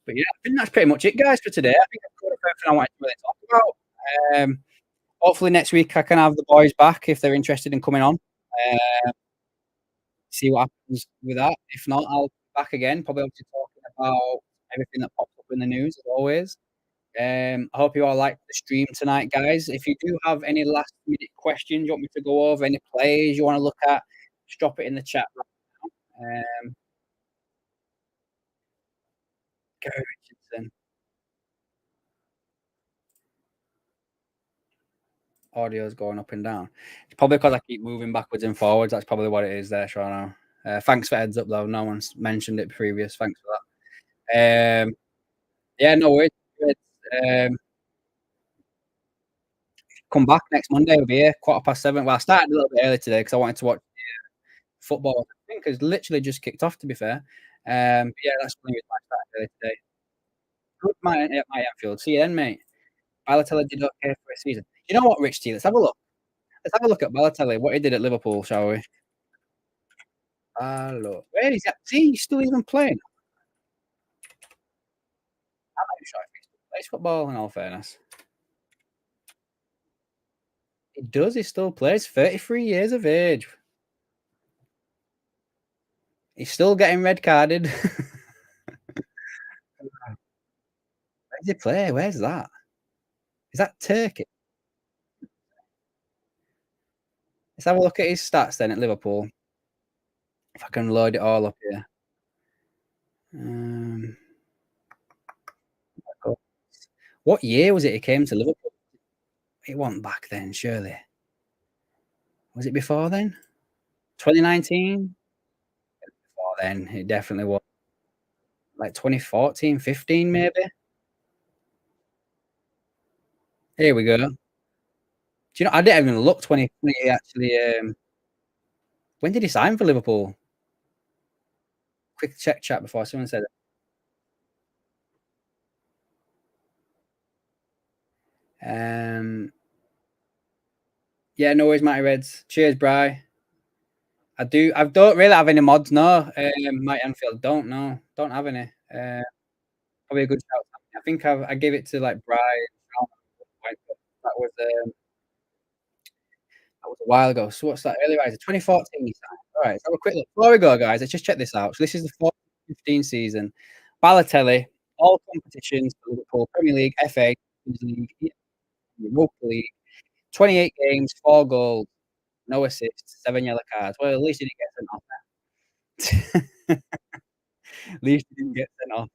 But yeah, I think that's pretty much it, guys, for today. I think I've covered everything I wanted to really talk about. Hopefully next week I can have the boys back if they're interested in coming on. See what happens with that. If not, I'll be back again, probably obviously talking about everything that pops up in the news as always. I hope you all liked the stream tonight, guys. If you do have any last minute questions you want me to go over, any plays you want to look at, just drop it in the chat right now. Gary Richardson, audio's going up and down. It's probably because I keep moving backwards and forwards. That's probably what it is there, Shano. Thanks for heads up, though. No one's mentioned it previous. Thanks for that. Yeah, no worries. Um, come back next Monday. We'll be here 7:15. Well, I started a little bit early today because I wanted to watch football. I think it's literally just kicked off, to be fair. But yeah, that's going to be my start early today. Good man at my Anfield. See you then, mate. Balotelli did okay for a season. You know what, Rich T? Let's have a look. Let's have a look at Balotelli. What he did at Liverpool, shall we? Where is that? See, he's still even playing. I'm not sure if he still plays football. In all fairness, he does. He still plays. 33 years of age. He's still getting red carded. Where does he play? Where's that? Is that Turkey? Let's have a look at his stats then at Liverpool. If I can load it all up here. Um, what year was it he came to Liverpool? It wasn't back then, surely. Was it before then? 2019? Before then, it definitely was. Like 2014, 15 maybe? Here we go. Do you know, I didn't even look 2020 actually. When did he sign for Liverpool? Quick check chat before someone said it. Yeah, no worries, Matty Reds. Cheers, Bry. I don't really have any mods, no. Mighty Anfield, don't know. Don't have any. Probably a good shout. I think I gave it to like Bry. That was that was a while ago. So what's that? Early Riser, 2014 he signed. All right, let's have a quick look. Before we go, guys, let's just check this out. So this is the 14-15 season. Balotelli, all competitions for Liverpool, Premier League, FA, Champions League, Europa League, 28 games, 4 goals, no assists, 7 yellow cards. Well, at least he didn't get sent off. At least he didn't get sent off.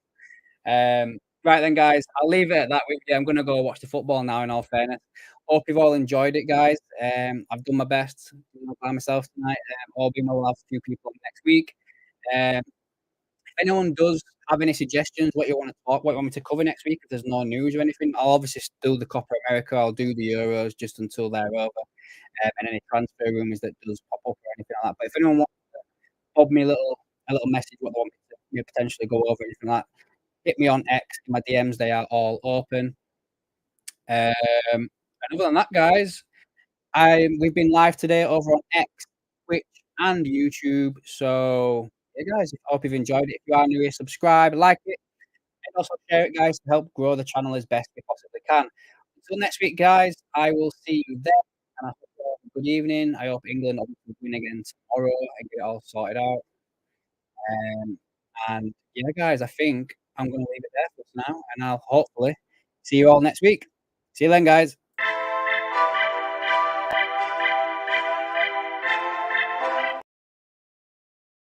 Right then, guys, I'll leave it at that with you. I'm going to go watch the football now, in all fairness. Hope you've all enjoyed it, guys. I've done my best by myself tonight. All being well, we'll have a few people on next week. If anyone does have any suggestions, what you want to talk, what you want me to cover next week, if there's no news or anything, I'll obviously do the Copa America. I'll do the Euros just until they're over, and any transfer rumours that does pop up or anything like that. But if anyone wants to bob me a little message, what they want me to potentially go over, anything like that, hit me on X. My DMs, they are all open. And other than that, guys, we've been live today over on X, Twitch, and YouTube. So yeah, guys, I hope you've enjoyed it. If you are new here, subscribe, like it, and also share it, guys, to help grow the channel as best we possibly can. Until next week, guys, I will see you then. And I hope you all have a good evening. I hope England obviously win again tomorrow and get it all sorted out. And yeah, guys, I think I'm going to leave it there for now, and I'll hopefully see you all next week. See you then, guys.